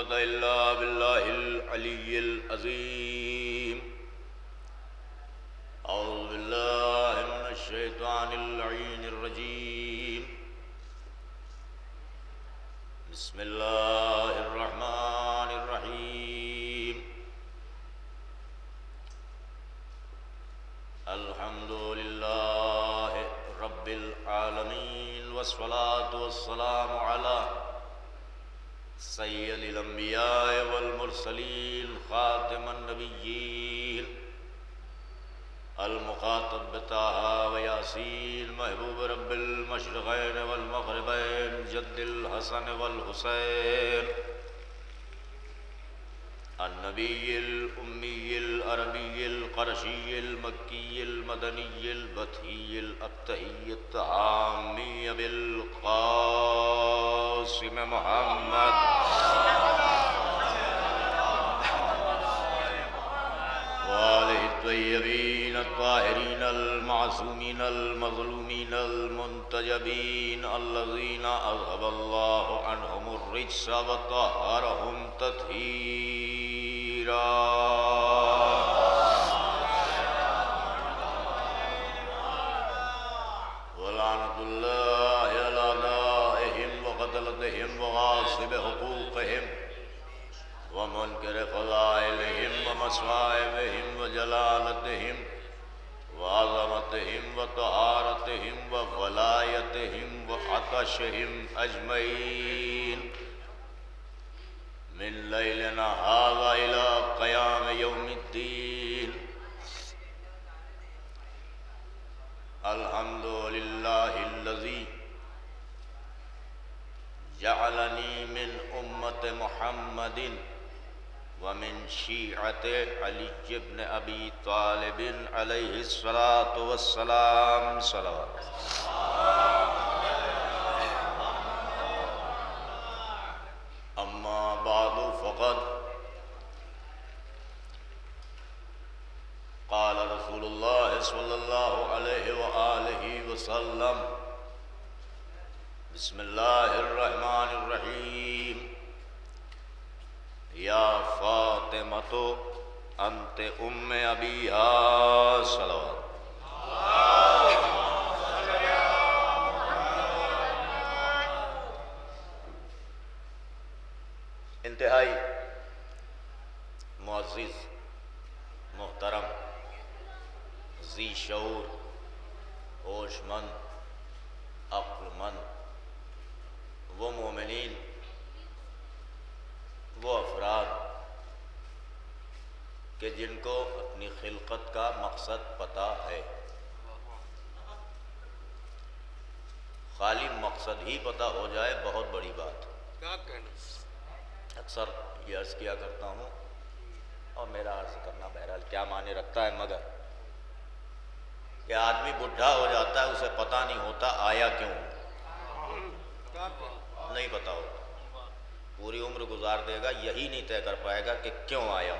قوة إلا بالله العلي العظيم. أعوذ بالله من الشيطان اللعين الرجيم. بسم الله الرحمن الرحيم. الحمد لله رب العالمين، والصلاة والسلام على سید الانبیاء والمرسلین، خاتم النبیین، المخاطب بطہ و یاسین، محبوب رب المشرقین والمغربین، جد الحسن والحسین، النبی الامی العربی القرشی المکی المدنی البطحی الابتحی التحامی بالقاسم محمد وآلہ الطیبین الطاہرین المعصومین المظلومین المنتجبین الذین اذهب اللہ عنہم الرجس وطہرہم تطہیرا. ولعنۃ اللہ علی اعدائہم وقتلتہم وغاصب حقوقہم ومنکر فضائلہم ومصائبہم وجلالتہم وعظمتہم وطہارتہم وولایتہم وعطشہم اجمعین من لیلنا ھذا الی قیام یوم الدین. الحمد للہ الذی جعلنی من امت محمد ومن شیعت علی بن ابی طالب علیہ الصلاۃ والسلام. صلوات. اما بعد فقد قال رسول اللہ صلی اللہ علیہ وآلہ وسلم: بسم اللہ الرحمن الرحیم. یا فاطمۃ انت ام ابیہا. صلوات. انتہائی معزز، محترم، ذی شعور، ہوش مند، عقل مند وہ مومنین، وہ افراد کہ جن کو اپنی خلقت کا مقصد پتہ ہے. خالی مقصد ہی پتہ ہو جائے بہت بڑی بات. اکثر یہ عرض کیا کرتا ہوں، اور میرا عرض کرنا بہرحال کیا معنی رکھتا ہے، مگر کہ آدمی بڈھا ہو جاتا ہے، اسے پتہ نہیں ہوتا آیا کیوں، نہیں پتہ ہوتا. پوری عمر گزار دے گا، یہی نہیں طے کر پائے گا کہ کیوں آیا.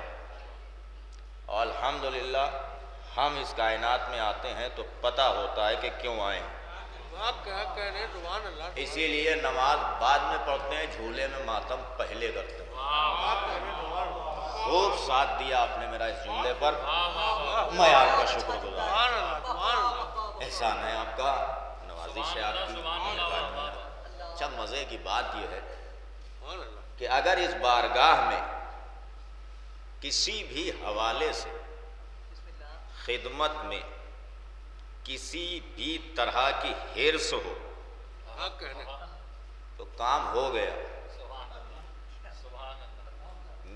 اور الحمدللہ ہم اس کائنات میں آتے ہیں تو پتہ ہوتا ہے کہ کیوں آئے ہیں. اسی لیے نماز بعد میں پڑھتے ہیں، جھولے میں ماتم پہلے کرتے ہیں. خوب ساتھ دیا آپ نے میرا اس جملے پر، میں آپ کا شکر گزار. احسان ہے آپ کا، نوازش ہے آپ کی. اچھا، مزے کی بات یہ ہے کہ اگر اس بارگاہ میں کسی بھی حوالے سے خدمت میں کسی بھی طرح کی حرص ہو تو کام ہو گیا.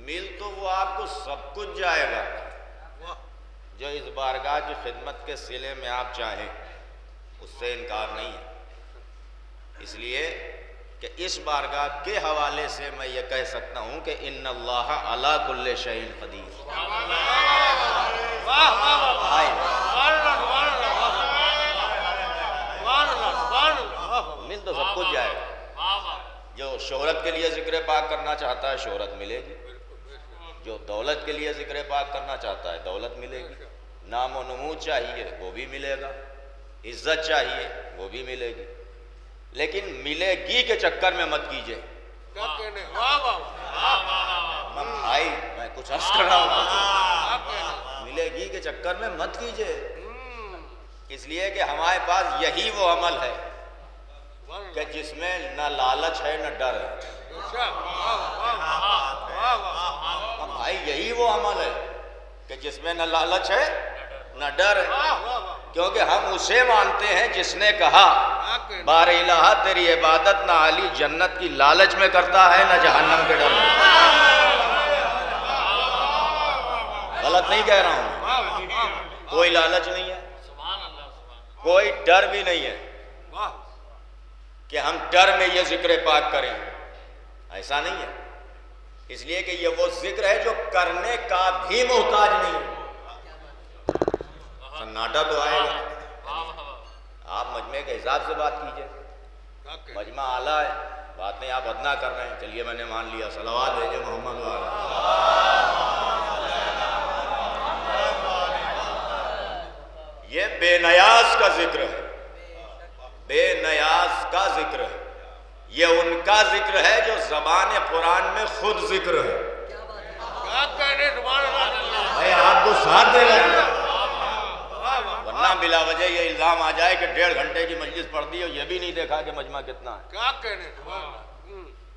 مل تو وہ آپ کو سب کچھ جائے گا جو اس بارگاہ کی خدمت کے صلے میں آپ چاہیں، اس سے انکار نہیں ہے. اس لیے کہ اس بارگاہ کے حوالے سے میں یہ کہہ سکتا ہوں کہ ان اللہ علی کل شیء قدیر. مل تو سب کچھ جائے گا. جو شہرت کے لیے ذکر پاک کرنا چاہتا ہے شہرت ملے گی، جو دولت کے لیے ذکر پاک کرنا چاہتا ہے دولت ملے گی. نام و نمود چاہیے وہ بھی ملے گا، عزت چاہیے وہ بھی ملے گی. لیکن ملے گی کے چکر میں مت کیجئے. کچھ عرض کر رہا ہوں، ملے گی کے چکر میں مت کیجئے، اس لیے کہ ہمارے پاس یہی وہ عمل ہے کہ جس میں نہ لالچ ہے نہ ڈر ہے۔ بھائی یہی وہ عمل ہے کہ جس میں نہ لالچ ہے نہ ڈر ہے، کیونکہ ہم اسے مانتے ہیں جس نے کہا بار الہ تیری عبادت نہ علی جنت کی لالچ میں کرتا ہے نہ جہنم کے ڈر میں۔ غلط نہیں کہہ رہا ہوں، کوئی لالچ نہیں ہے، کوئی ڈر بھی نہیں ہے کہ ہم ڈر میں یہ ذکر پاک کریں، ایسا نہیں ہے، اس لیے کہ یہ وہ ذکر ہے جو کرنے کا بھی محتاج نہیں ہے۔ سناٹا تو آئے گا، آپ مجمع کے حساب سے بات کیجئے، مجمع اعلیٰ ہے، باتیں آپ ادنا کر رہے ہیں، چلیے میں نے مان لیا، صلوات بھیجے محمد والا۔ یہ بے نیاز کا ذکر ہے، بے نیاز کا ذکر ہے، یہ ان کا ذکر ہے جو زبان قرآن میں خود ذکر ہے۔ بھائی آپ کو ساتھ دے رہے ہیں، ورنہ بلا وجہ یہ الزام آ جائے کہ 1.5 گھنٹے کی مجلس پڑھ دی اور یہ بھی نہیں دیکھا کہ مجمع کتنا ہے۔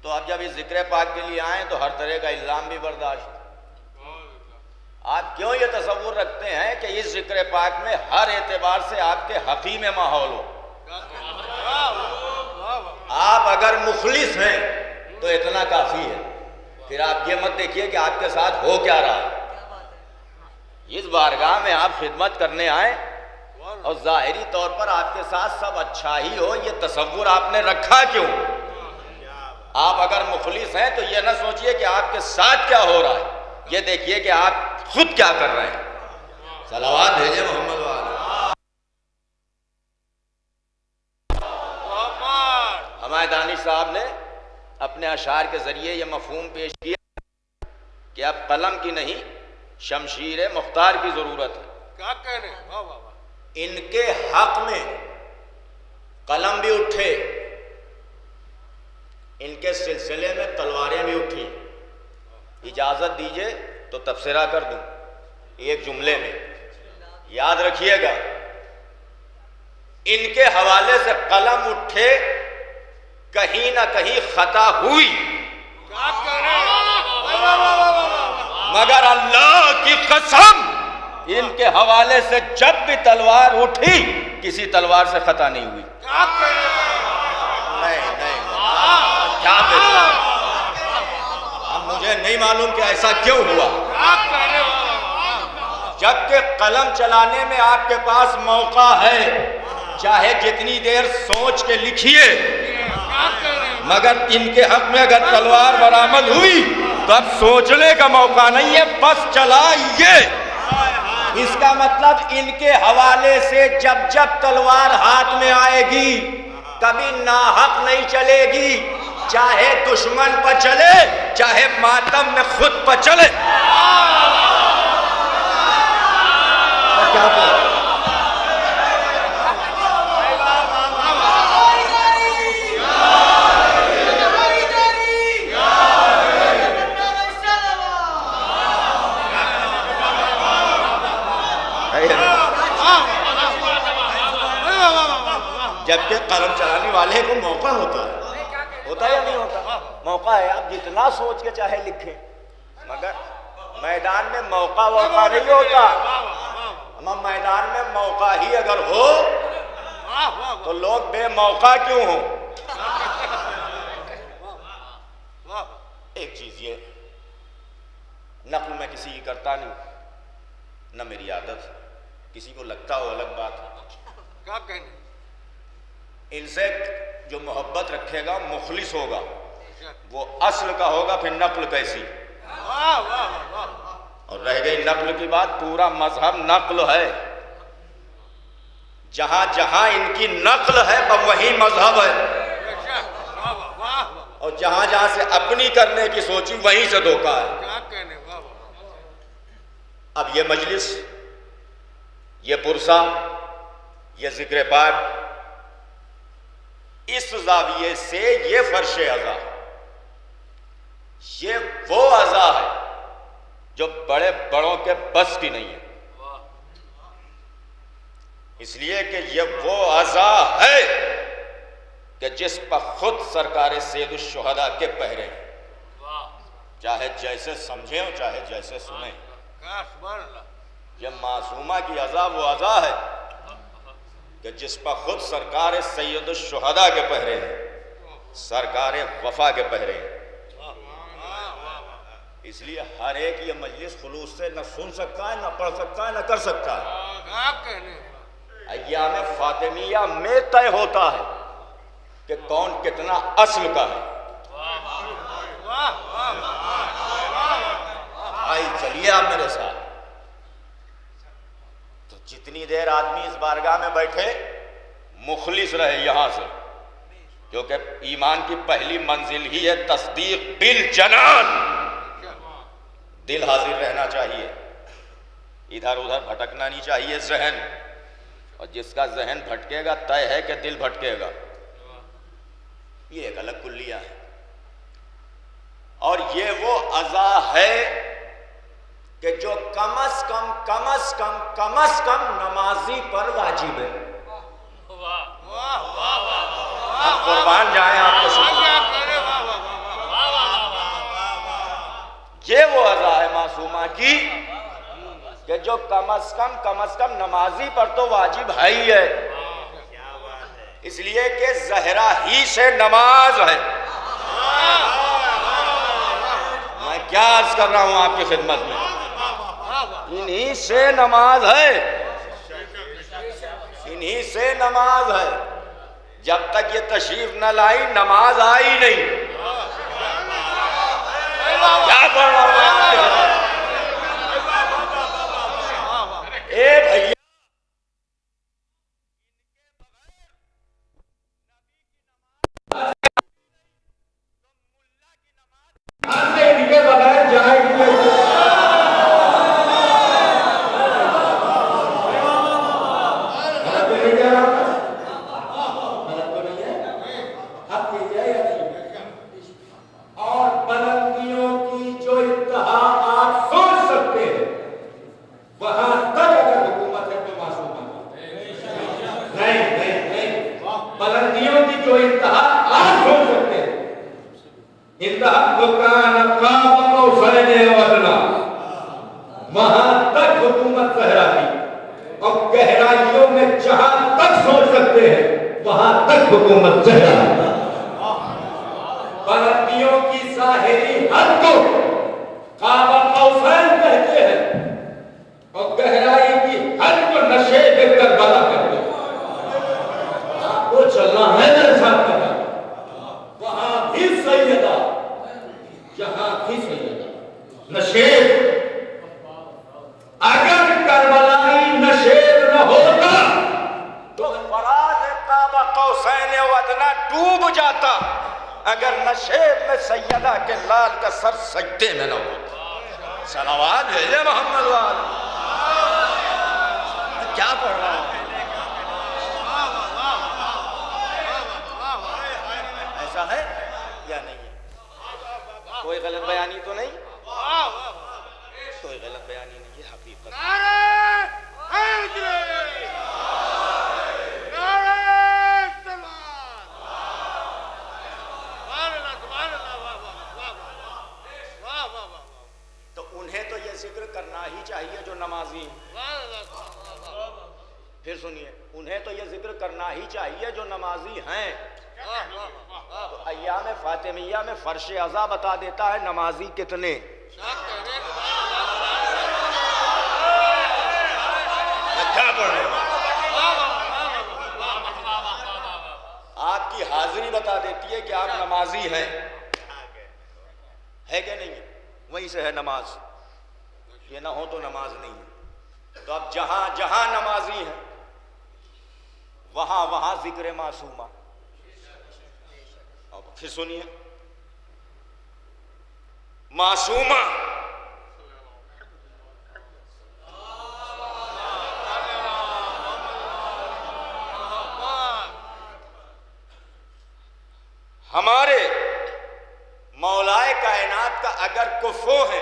تو اب جب اس ذکر پاک کے لیے آئیں تو ہر طرح کا الزام بھی برداشت۔ آپ کیوں یہ تصور رکھتے ہیں کہ اس ذکر پاک میں ہر اعتبار سے آپ کے حقی میں ماحول ہو؟ آپ اگر مخلص ہیں تو اتنا کافی ہے، پھر آپ یہ مت دیکھیے کہ آپ کے ساتھ ہو کیا رہا ہے۔ اس بارگاہ میں آپ خدمت کرنے آئیں اور ظاہری طور پر آپ کے ساتھ سب اچھا ہی ہو، یہ تصور آپ نے رکھا کیوں؟ آپ اگر مخلص ہیں تو یہ نہ سوچئے کہ آپ کے ساتھ کیا ہو رہا ہے، یہ دیکھیے کہ آپ خود کیا کر رہے ہیں۔ صلوات بھیجے محمد والا۔ ہمارے دانش صاحب نے اپنے اشعار کے ذریعے یہ مفہوم پیش کیا کہ اب قلم کی نہیں شمشیر مختار کی ضرورت ہے۔ کیا کہنے؟ واہ واہ واہ۔ ان کے حق میں قلم بھی اٹھے، ان کے سلسلے میں تلواریں بھی اٹھی۔ اجازت دیجئے تو تبصرہ کر دوں ایک جملے میں، یاد رکھیے گا، ان کے حوالے سے قلم اٹھے، کہیں نہ کہیں خطا ہوئی، کیا کہنے؟ واہ واہ واہ واہ۔ مگر اللہ کی قسم ان کے حوالے سے جب بھی تلوار اٹھی کسی تلوار سے خطا نہیں ہوئی۔ کیا کہنے؟ نہیں کیا کہتے؟ اب مجھے نہیں معلوم کہ ایسا کیوں ہوا، کیا کہنے؟ جبکہ قلم چلانے میں آپ کے پاس موقع ہے، چاہے جتنی دیر سوچ کے لکھیے، مگر ان کے حق میں اگر تلوار برآمد ہوئی تو اب سوچنے کا موقع نہیں ہے، بس چلائیے۔ اس کا مطلب ان کے حوالے سے جب جب تلوار ہاتھ میں آئے گی کبھی ناحق نہیں چلے گی، چاہے دشمن پر چلے چاہے ماتم میں خود پر چلے۔ کیا بات؟ جبکہ قلم چلانے والے کو موقع ہوتا ہے یا نہیں ہوتا؟ موقع ہے، آپ جتنا سوچ کے چاہے لکھیں، مگر میدان میں موقع نہیں ہوتا۔ ہم میدان میں موقع ہی اگر ہو تو لوگ بے موقع کیوں ہوں؟ ایک چیز یہ، نقل میں کسی کی کرتا نہیں، نہ میری عادت، کسی کو لگتا ہو الگ بات ہے۔ کیا کہنے؟ ان سے جو محبت رکھے گا مخلص ہوگا، وہ اصل کا ہوگا، پھر نقل کیسی؟ اور رہ گئی نقل کی بات، پورا مذہب نقل ہے، جہاں جہاں ان کی نقل ہے وہی مذہب ہے، اور جہاں جہاں سے اپنی کرنے کی سوچی وہیں سے دھوکا ہے۔ کیا کہنے؟ اب یہ مجلس، یہ پرسہ، یہ ذکر پاک، اس زاویے سے یہ فرش اعضا، یہ وہ اعضا ہے جو بڑے بڑوں کے بس کی نہیں ہے، اس لیے کہ یہ وہ عزا ہے کہ جس پر خود سرکار سید الشہداء کے پہرے ہیں، چاہے جیسے سمجھیں اور چاہے جیسے سنیں۔ یہ معصومہ کی عزا وہ عزا ہے کہ جس پر خود سرکار سید الشہداء کے پہرے ہیں، سرکار وفا کے پہرے ہیں۔ اس لیے ہر ایک یہ مجلس خلوص سے نہ سن سکتا ہے، نہ پڑھ سکتا ہے، نہ کر سکتا ہے۔ ایام فاطمیہ میں طے ہوتا ہے کہ کون کتنا اصل کا ہے۔ آئی چلیے آپ میرے ساتھ۔ تو جتنی دیر آدمی اس بارگاہ میں بیٹھے مخلص رہے یہاں سے، کیونکہ ایمان کی پہلی منزل ہی ہے تصدیق بالجنان۔ دل حاضر رہنا چاہیے، ادھر ادھر بھٹکنا نہیں چاہیے ذہن، اور جس کا ذہن بھٹکے گا طے ہے کہ دل بھٹکے گا۔ یہ ایک الگ کلیہ ہے، اور یہ وہ عزا ہے کہ جو کم از کم نمازی پر واجب ہے۔ ہم قربان جائیں آپ کے سامنے، یہ وہ عزا ہے معصومہ کی کہ جو کم از کم نمازی پر تو واجب ہے ہی ہے، اس لیے کہ زہرا ہی سے نماز ہے۔ میں کیا عرض کر رہا ہوں آپ کی خدمت میں، انہی سے نماز ہے، انہی سے نماز ہے۔ جب تک یہ تشریف نہ لائی نماز آئی نہیں۔ کیا پڑھ رہا ہوں میں آپ کے خدمت؟ اے بھیا، ان کے بغیر جائے وہاں تک حکومت زہرا کی، اور گہرائیوں میں جہاں تک سوچ سکتے ہیں وہاں تک حکومت زہرا کی۔ بلندیوں کی ظاہری حد کو قاب قوسین کہتے ہیں، اور گہرائی کی حد کو نشیب کربلا کہتے ہیں۔ آپ کو چلنا ہے میرے ساتھ کرنا، وہاں بھی سیدہ، یہاں بھی سیدہ۔ نشیب، اگر کربلائی نشیب نہ ہوتا تو فراز قاب قوسین و ادنیٰ ڈوب جاتا، اگر نشیب میں سیدہ کے لال کا سر سجدے میں نہ ہوتا۔ صلوات بھیجے محمد وآلہ۔ کیا پڑھ رہا ہوں؟ ایسا ہے یا نہیں ہے؟ کوئی غلط بیانی تو نہیں؟ کوئی غلط بیانی نہیں ہے، حقیقت۔ تو انہیں تو یہ ذکر کرنا ہی چاہیے جو نمازی ہیں۔ پھر سنیے، انہیں تو یہ ذکر کرنا ہی چاہیے جو نمازی ہیں۔ تو ایام فاطمیہ میں فرش عزا بتا دیتا ہے نمازی کتنے۔ کیا پڑھ رہے ہیں؟ آپ کی حاضری بتا دیتی ہے کہ آپ نمازی ہیں، ہے کہ نہیں ہے؟ وہیں سے ہے نماز، یہ نہ ہو تو نماز نہیں ہے۔ تو اب جہاں جہاں نمازی ہیں وہاں وہاں ذکر معصومہ۔ اب پھر سنیے، معصومہ ہمارے مولائے کائنات کا اگر کفو ہے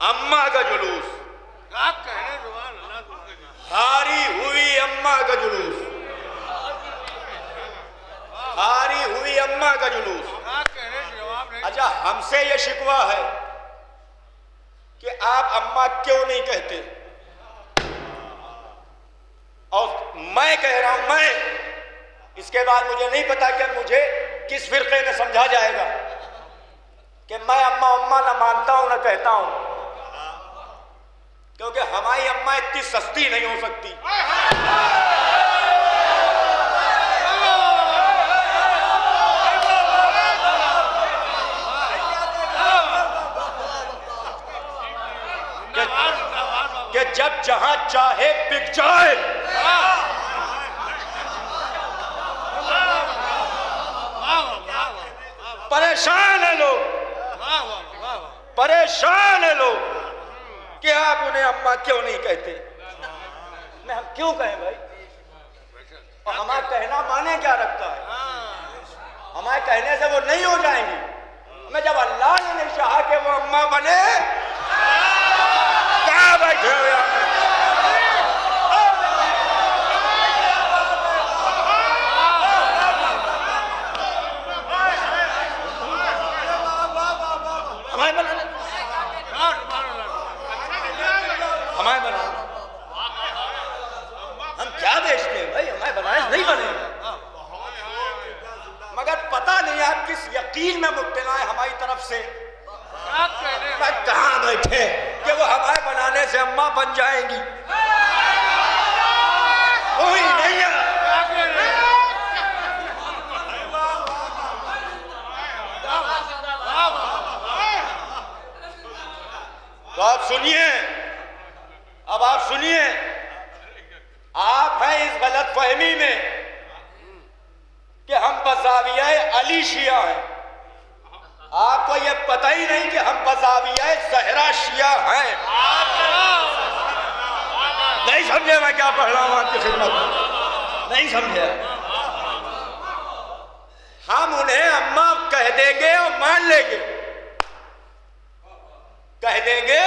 اماں کا جلوس، کیا کہنے زبان اللہ تمہارے ہاری ہوئی اماں کا جلوس، ہاری ہوئی اماں کا جلوس۔ کیا کہنے جواب نہیں۔ اچھا ہم سے یہ شکوہ ہے کہ آپ اماں کیوں نہیں کہتے، اور میں کہہ رہا ہوں، میں اس کے بعد مجھے نہیں پتا کہ مجھے کس فرقے میں سمجھا جائے گا کہ میں اماں اماں نہ مانتا ہوں نہ کہتا ہوں، کیونکہ ہماری اماں اتنی سستی نہیں ہو سکتی۔ کہ جب جہاں چاہے بک جائے، پریشان ہیں لوگ، پریشان ہیں لوگ کہ آپ انہیں اماں کیوں نہیں کہتے۔ میں ہم کیوں کہیں بھائی، اور ہمارا کہنا مانے کیا رکھتا ہے؟ ہمارے کہنے سے وہ نہیں ہو جائیں گی۔ میں جب اللہ نے نہیں چاہا کہ وہ اماں بنے، کہاں بیٹھے ہوئے آپ؟ ہمارے بنانے، ہمارے بنانے، ہم کیا بیچتے ہیں بھائی، ہمارے بنانے نہیں بنے، مگر پتہ نہیں آپ کس یقین میں مبتلا ہے ہماری طرف سے۔ میں کہاں بیٹھے کہ وہ ہمارے بنانے سے اماں بن جائیں گی، وہی نہیں ہے۔ تو آپ سنیے، اب آپ سنیے، آپ ہیں اس غلط فہمی میں کہ ہم بزاویہ علی شیعہ ہیں، آپ کو یہ پتہ ہی نہیں کہ ہم بزاویہ زہرا شیعہ ہیں۔ نہیں سمجھے میں کیا پڑھ رہا ہوں آپ کی خدمت میں؟ نہیں سمجھے؟ ہم انہیں اماں کہہ دیں گے اور مان لیں گے، کہہ دیں گے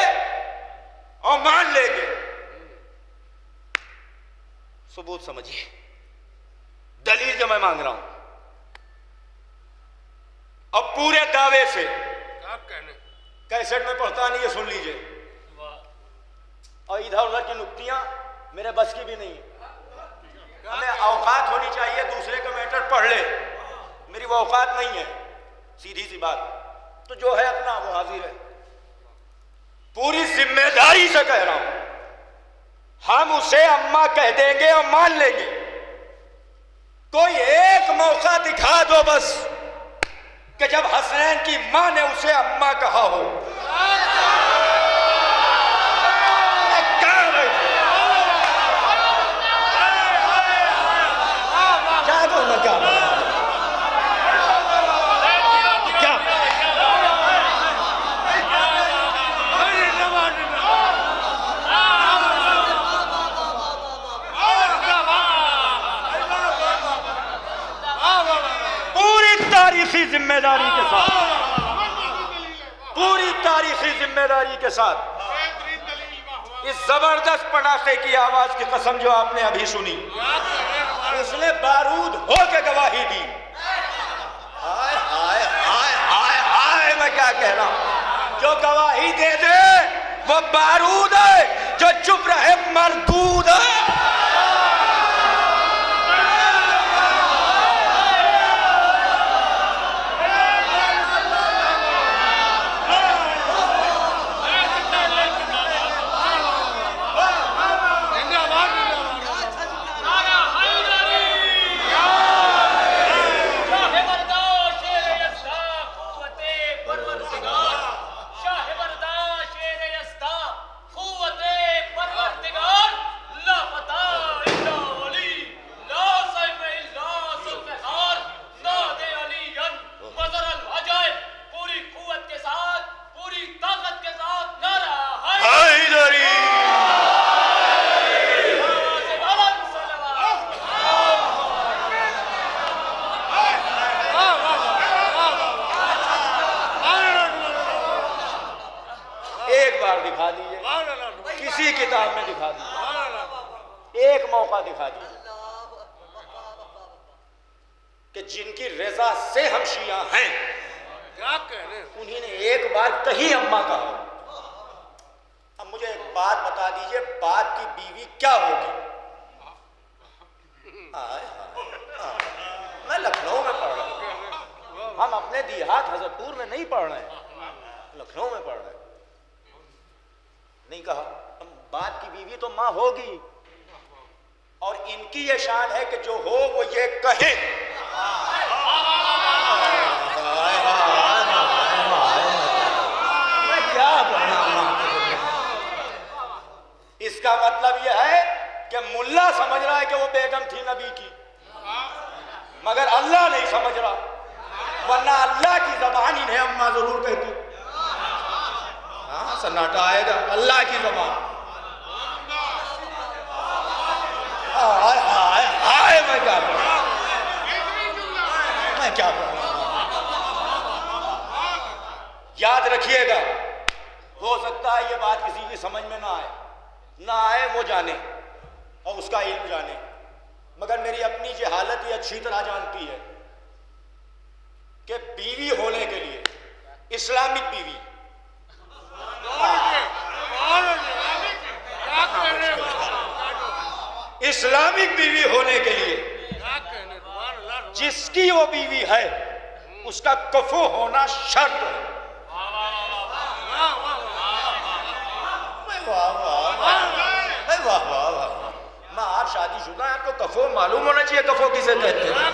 اور مان لیں گے۔ ثبوت سمجھیے، دلیل جو میں مانگ رہا ہوں، اب پورے دعوے سے کیسٹ میں پڑھتا نہیں، یہ سن لیجئے، اور ادھر ادھر کی نکتیاں میرے بس کی بھی نہیں ہے۔ ہمیں اوقات ہونی چاہیے دوسرے کا میٹر پڑھ لے، میری وہ اوقات نہیں ہے، سیدھی سی بات، تو جو ہے اپنا وہ حاضر ہے۔ پوری ذمہ داری سے کہہ رہا ہوں، ہم اسے اماں کہہ دیں گے اور مان لیں گے۔ کوئی ایک موقع دکھا دو بس کہ جب حسنین کی ماں نے اسے اماں کہا ہو۔ کیا بولنا، کیا بولنا، کیا تاریخی ذمہ داری کے ساتھ، پوری تاریخی ذمہ داری کے ساتھ، اس زبردست پڑاخے کی آواز کی قسم جو آپ نے ابھی سنی، اس نے بارود ہو کے گواہی دی۔ ہائے ہائے ہائے ہائے ہائے، میں کیا کہہ رہا ہوں، جو گواہی دے دے وہ بارود ہے، جو چپ رہے مردود ہے۔ دکھا دیجیے، کسی کتاب میں دکھا دیجیے، ایک موقع دکھا دیجیے کہ جن کی رضا سے ہم شیعہ ہیں انہی نے ایک بار کہیں اماں کہا۔ اب مجھے ایک بات بتا دیجئے، باپ کی بیوی کیا ہوگی؟ میں لکھنؤ میں پڑھ رہا ہوں، ہم اپنے دیہات حضرت پور میں نہیں پڑھ رہے ہیں، لکھنؤ میں پڑھ رہے ہیں۔ نہیں کہا باپ کی بیوی تو ماں ہوگی، اور ان کی یہ شان ہے کہ جو ہو وہ یہ کہیں۔ اس کا مطلب یہ ہے کہ ملا سمجھ رہا ہے کہ وہ بیگم تھی نبی کی، مگر اللہ نہیں سمجھ رہا، ورنہ اللہ کی زبان انہیں اماں ضرور کہتی۔ ہاں سناٹا آئے گا، اللہ کی زبان۔ ہائے ہائے ہائے، میں کیا پڑھ رہا ہوں، میں کیا پڑھ رہا ہوں۔ یاد رکھیے گا، ہو سکتا ہے یہ بات کسی کی سمجھ میں نہ آئے وہ جانے اور اس کا علم جانے، مگر میری اپنی جہالت یہ اچھی طرح جانتی ہے کہ بیوی ہونے کے لیے، اسلامک بیوی، اسلامک بیوی ہونے کے لیے جس کی وہ بیوی ہے اس کا کفو ہونا شرط ہے۔ ماں آپ شادی شدہ ہیں، آپ کو کفو معلوم ہونا چاہیے، کفو کسے کہتے ہیں۔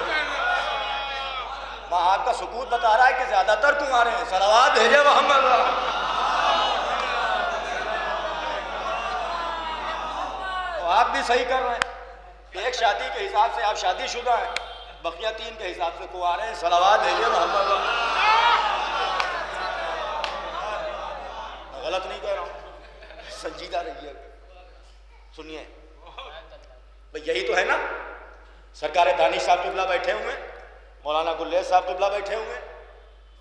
ماں آپ کا سکوت بتا رہا ہے کہ زیادہ تر تمہارے ہیں، صلوات بھیجے محمد۔ آپ بھی صحیح کر رہے ہیں، ایک شادی کے حساب سے آپ شادی شدہ ہیں، بقیہ 3 کے حساب سے کنوارے ہیں، صلوات بھیجے محمد۔ غلط نہیں کہہ رہا ہوں، سنجیدہ رہیے، سنیے بھئی، یہی تو ہے نا، سرکار دانش صاحب قبلہ بیٹھے ہوئے، مولانا گلیز صاحب قبلہ بیٹھے ہوئے،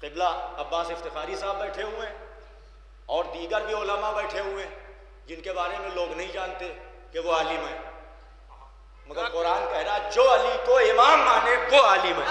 قبلہ عباس افتخاری صاحب بیٹھے ہوئے، اور دیگر بھی علماء بیٹھے ہوئے جن کے بارے میں لوگ نہیں جانتے کہ وہ عالم ہیں، مگر قرآن کہہ رہا جو علی کو امام مانے وہ عالم ہے۔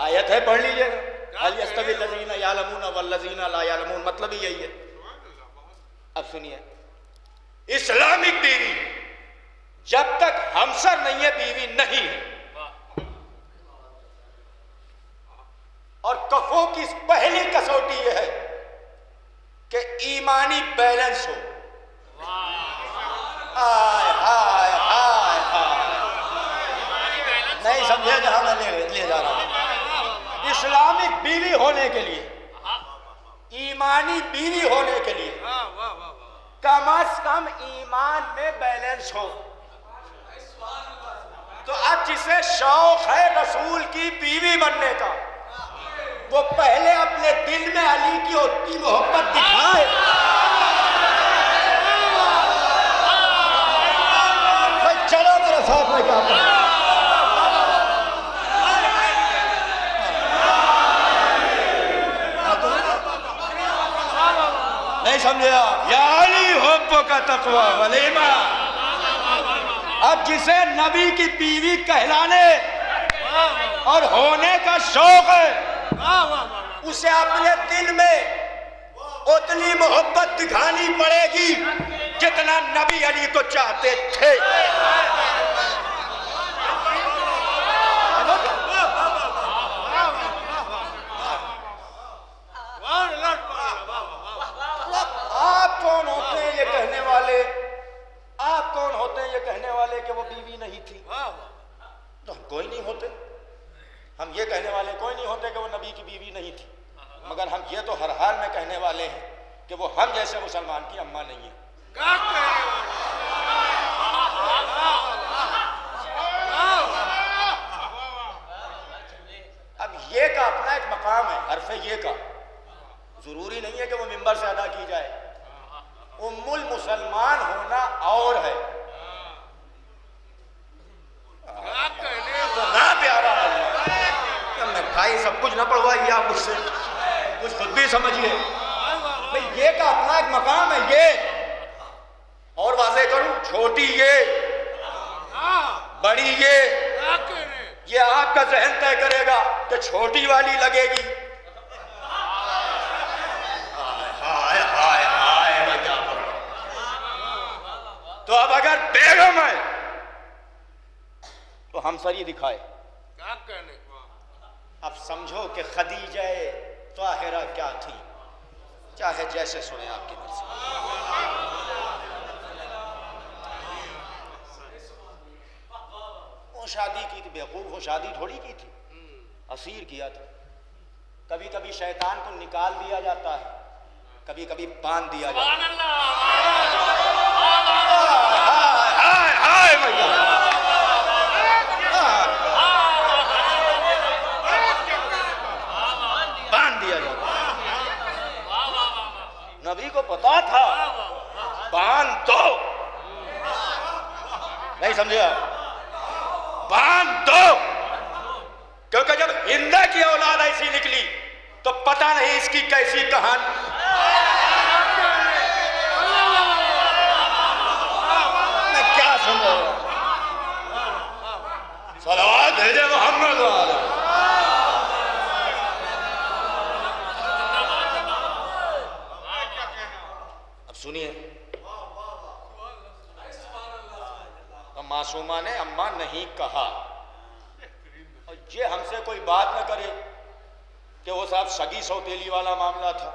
آیت ہے، پڑھ لیجئے گا، هل يستوي الذين يعلمون والذين لا يعلمون، مطلب ہی یہی ہے۔ اب سنیے، اسلامک بیوی جب تک ہمسر نہیں ہے بیوی نہیں ہے، اور کفو کی پہلی کسوٹی یہ ہے کہ ایمانی بیلنس ہو۔ ہائے ہائے ہائے ہائے، نہیں سمجھے جہاں میں لے جا رہا ہوں۔ اسلامک بیوی ہونے کے لیے، ایمانی بیوی ہونے کے لیے کم از کم ایمان میں بیلنس ہو۔ تو اب جسے شوق ہے رسول کی بیوی بننے کا، وہ پہلے اپنے دل میں علی کی اتنی محبت دکھائے۔ چلو میرے ساتھ میں کیا کروں، نہیں سمجھے آپ؟ یا علی حب کا تقوی ولیمہ، اب جسے نبی کی بیوی کہلانے اور ہونے کا شوق ہے، اسے اپنے دل میں اتنی محبت دکھانی پڑے گی جتنا نبی علی کو چاہتے تھے۔ آپ کون ہوتے ہیں یہ کہنے والے، آپ کون ہوتے ہیں یہ کہنے والے کہ وہ بیوی نہیں تھی؟ تو ہم کوئی نہیں ہوتے، ہم یہ کہنے والے کوئی نہیں ہوتے کہ وہ نبی کی بیوی نہیں تھی، مگر ہم یہ تو ہر حال میں کہنے والے ہیں کہ وہ ہم جیسے مسلمان کی اماں نہیں ہیں۔ اب یہ کا اپنا ایک مقام مقام ہے حرف یہ کا، ضروری نہیں ہے کہ وہ منبر سے ادا کی جائے. ام المسلمان ہونا اور ہے. اتنا پیارا اللہ. بھائی سب کچھ نہ پڑھوائیے آپ مجھ سے، کچھ خود بھی سمجھیے. بھئی یہ کا اپنا ایک مقام ہے. یہ اور واضح کروں، چھوٹی یہ بڑی یہ آپ کا ذہن طے کرے گا کہ چھوٹی والی لگے گی. تو اب اگر بیگم ہے تو ہم سر یہ دکھائے. اب سمجھو کہ خدیجہ طاہرہ کیا تھی، چاہے جیسے سنیں آپ کی مرضی. وہ شادی کی تھی، بیوقوف وہ شادی تھوڑی کی تھی، اسیر کیا تھا. کبھی کبھی شیطان کو نکال دیا جاتا ہے، کبھی کبھی باندھ دیا جاتا ہے. باندھ دیا جاتا ہے. نبی کو پتا تھا باندھ دو، نہیں سمجھے آپ؟ باندھ دو، کیونکہ جب ہندہ کی اولاد ایسی نکلی تو پتہ نہیں اس کی کیسی کہانی. میں کیا سمجھا؟ صلوات بھیجے محمد والے. اب سنیے، معصومہ نے اماں نہیں کہا، اور یہ ہم سے کوئی بات نہ کرے کہ وہ صاحب سگی سوتیلی والا معاملہ تھا.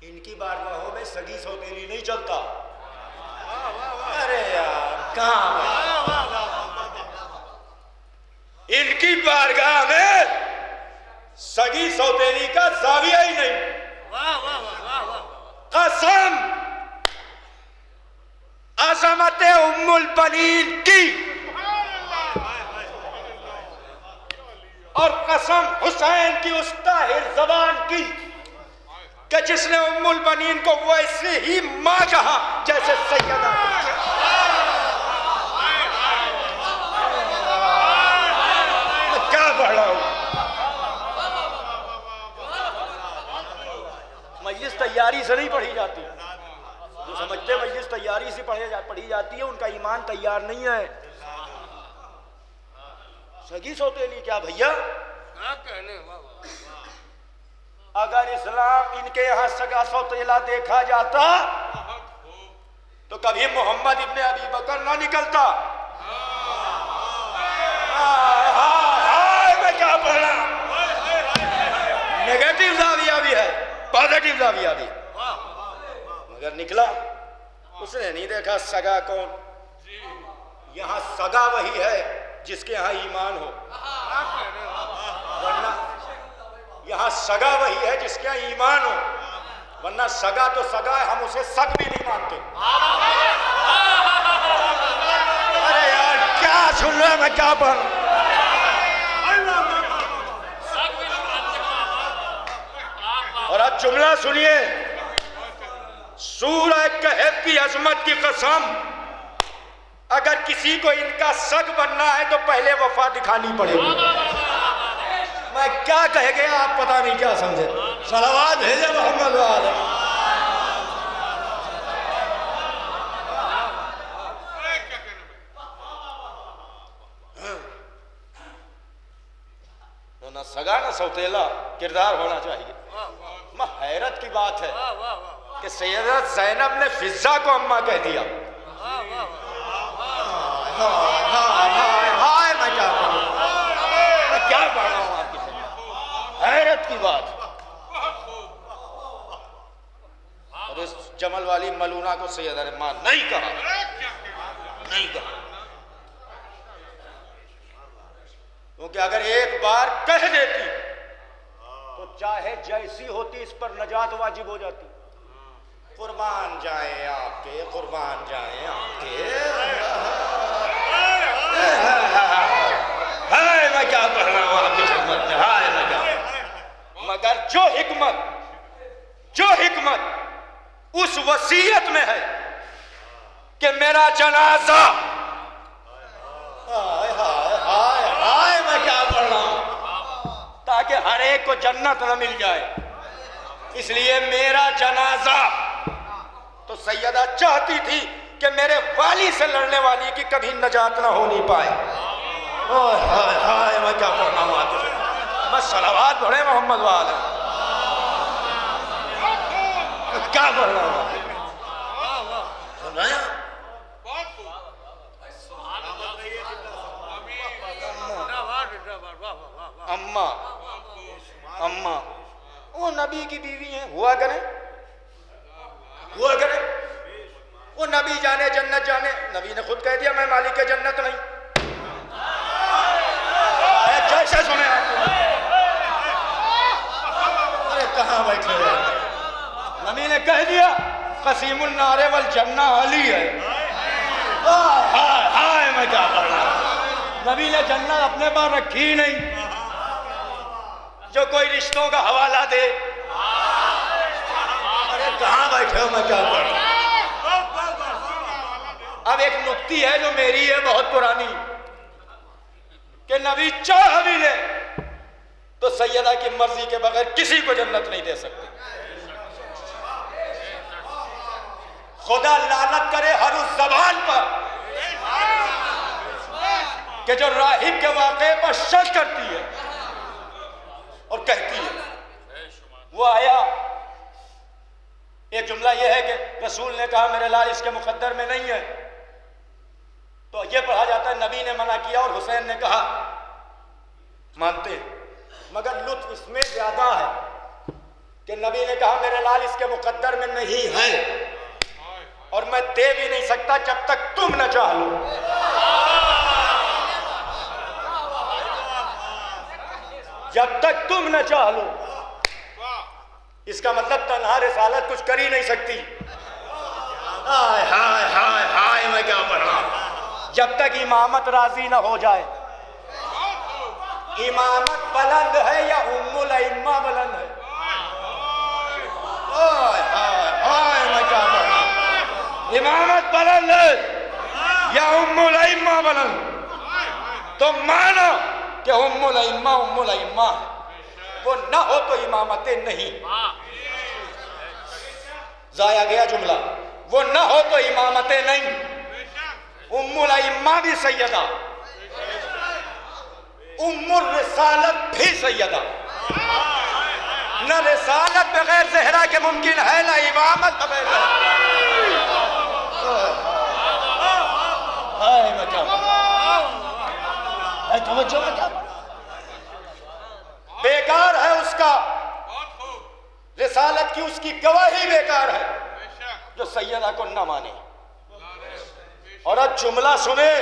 ان کی بارگاہوں میں سگی سوتیلی نہیں چلتا. ارے یار کہاں، ان کی بارگاہ میں سگی سوتیلی کا زاویہ ہی نہیں. قسم عظمت ام البنین کی اور قسم حسین کی اس طاہر زبان کی کہ جس نے ام البنین کو ویسے ہی ماں کہا جیسے سیدہ. میں کیا پڑھ رہا ہوں؟ مجلس تیاری سے نہیں پڑھی جاتی. جو سمجھتے مجلس تیاری سے پڑھی جاتی ہے ان کا ایمان تیار نہیں ہے. سگی سوتیلی کیا بھیا؟ اگر اسلام ان کے یہاں سگا سوتیلا دیکھا جاتا تو کبھی محمد ابن ابی بکر نہ نکلتا. میں کیا پڑھ رہا؟ نیگیٹو زاویہ بھی ہے، پازیٹو زاویہ بھی. مگر نکلا اس نے نہیں دیکھا سگا کون. یہاں سگا وہی ہے جس کے یہاں ایمان ہو، ورنہ یہاں سگا وہی ہے جس کے یہاں ایمان ہو، ورنہ سگا تو سگا ہے، ہم اسے سگ بھی نہیں مانتے. ارے یار کیا سن رہا ہے، میں کیا پڑھ رہا ہوں؟ اور اب جملہ سنیے، سورہ کہف کی عظمت کی قسم، اگر کسی کو ان کا سگ بننا ہے تو پہلے وفا دکھانی پڑے گی. میں کیا کہہ گیا آپ پتہ نہیں کیا سمجھے. صلوات بھیجے محمد والے. نہ سگا نہ سوتیلا کردار ہونا چاہیے. حیرت کی بات ہے کہ سیدہ زینب نے فضہ کو اماں کہہ دیا. ہائے میں کیا پڑھ رہا ہوں، میں کیا پڑھ رہا ہوں آپ کی خدمت. حیرت کی بات. اور اس جمل والی ملونہ کو سیدہ نے ماں نہیں کہا، نہیں کہا. کیونکہ اگر ایک بار کہہ دیتی تو چاہے جیسی ہوتی اس پر نجات واجب ہو جاتی. قربان جائیں آپ کے، قربان جائیں آپ کے. ہائے میں کیا پڑھ رہا ہوں آپ کی خدمت میں. ہائے میں کیا حکمت اس وصیت میں ہے کہ میرا جنازہ، میں کیا پڑھ رہا ہوں، تاکہ ہر ایک کو جنت نہ مل جائے، اس لیے میرا جنازہ، تو سیدہ چاہتی تھی کہ میرے والی سے لڑنے والی کی کبھی نجات نہ ہو نہیں پائے۔ میں کیا پڑھ رہا ہوں آتے، بس صلوات پڑھے محمد والے، کیا پڑھ رہا ہوں سن رہے ہیں؟ اماں وہ نبی کی بیوی ہیں، ہوا کریں وہ نبی جانے جنت جانے، نبی نے خود کہہ دیا میں مالک جنت نہیں، جیسے سنے آپ ارے کہاں بیٹھے ہیں، نبی نے کہہ دیا قسیم النار والجنہ علی ہے۔ ہائے میں کیا پڑھ رہا ہوں، نبی نے جنت اپنے پاس رکھی ہی نہیں، جو کوئی رشتوں کا حوالہ دے، ارے کہاں بیٹھے ہو، میں کیا پڑھ رہا ہوں۔ اب ایک نکتی ہے جو میری ہے بہت پرانی، کہ نبی چاہ بھی لے تو سیدہ کی مرضی کے بغیر کسی کو جنت نہیں دے سکتے۔ خدا لعنت کرے ہر اس زبان پر کہ جو راہب کے واقعے پر شک کرتی ہے اور کہتی ہے، وہ آیا، ایک جملہ یہ ہے کہ رسول نے کہا میرے لال اس کے مقدر میں نہیں ہے، تو یہ پڑھا جاتا ہے نبی نے منع کیا اور حسین نے کہا مانتے ہیں، مگر لطف اس میں زیادہ ہے کہ نبی نے کہا میرے لال اس کے مقدر میں نہیں ہے اور میں دے بھی نہیں سکتا جب تک تم نہ چاہ لو۔ جب تک تم نہ چاہ لو، اس کا مطلب تنہا رسالت کچھ کر ہی نہیں سکتی۔ ہائے میں کیا پڑھ رہا ہوں، جب تک امامت راضی نہ ہو جائے۔ امامت بلند ہے یا ام الائمہ بلند ہے؟ میں کیا پڑھ رہا ہوں، امامت بلند ہے یا ام الائمہ بلند؟ تو مانو کہ ام الائمہ ہے، وہ نہ ہو تو امامتیں نہیں، ضائع گیا جملہ، وہ نہ ہو تو امامتیں نہیں، ام الائمہ بھی سیدہ، ام الرسالت بھی سیدہ، نہ رسالت بغیر زہرا کے ممکن ہے، نہ امامت بغیر زہرا۔ میں کیا توجہ میں کیا بیکار ہے اس کا، رسالت کی اس کی گواہی بیکار ہے جو سیدہ کو نہ مانے۔ اور اب جملہ سنے،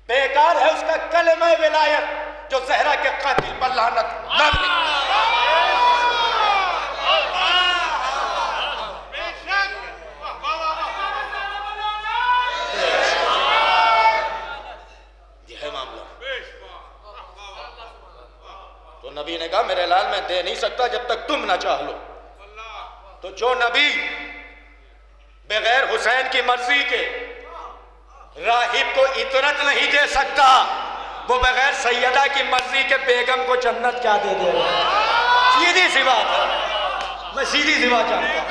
بیکار ہے اس کا کلمہ ولایت جو زہرا کے قاتل پر لعنت نہ دے۔ یہ ہے معاملہ۔ تو نبی نے کہا میرے لال میں دے نہیں سکتا جب تک تم نہ چاہ لو۔ تو جو نبی بغیر حسین کی مرضی کے راہب کو اطرت نہیں دے سکتا، وہ بغیر سیدہ کی مرضی کے بیگم کو جنت کیا دے دے گا؟ سیدھی سی بات ہے، میں سیدھی سی بات جانتا ہوں۔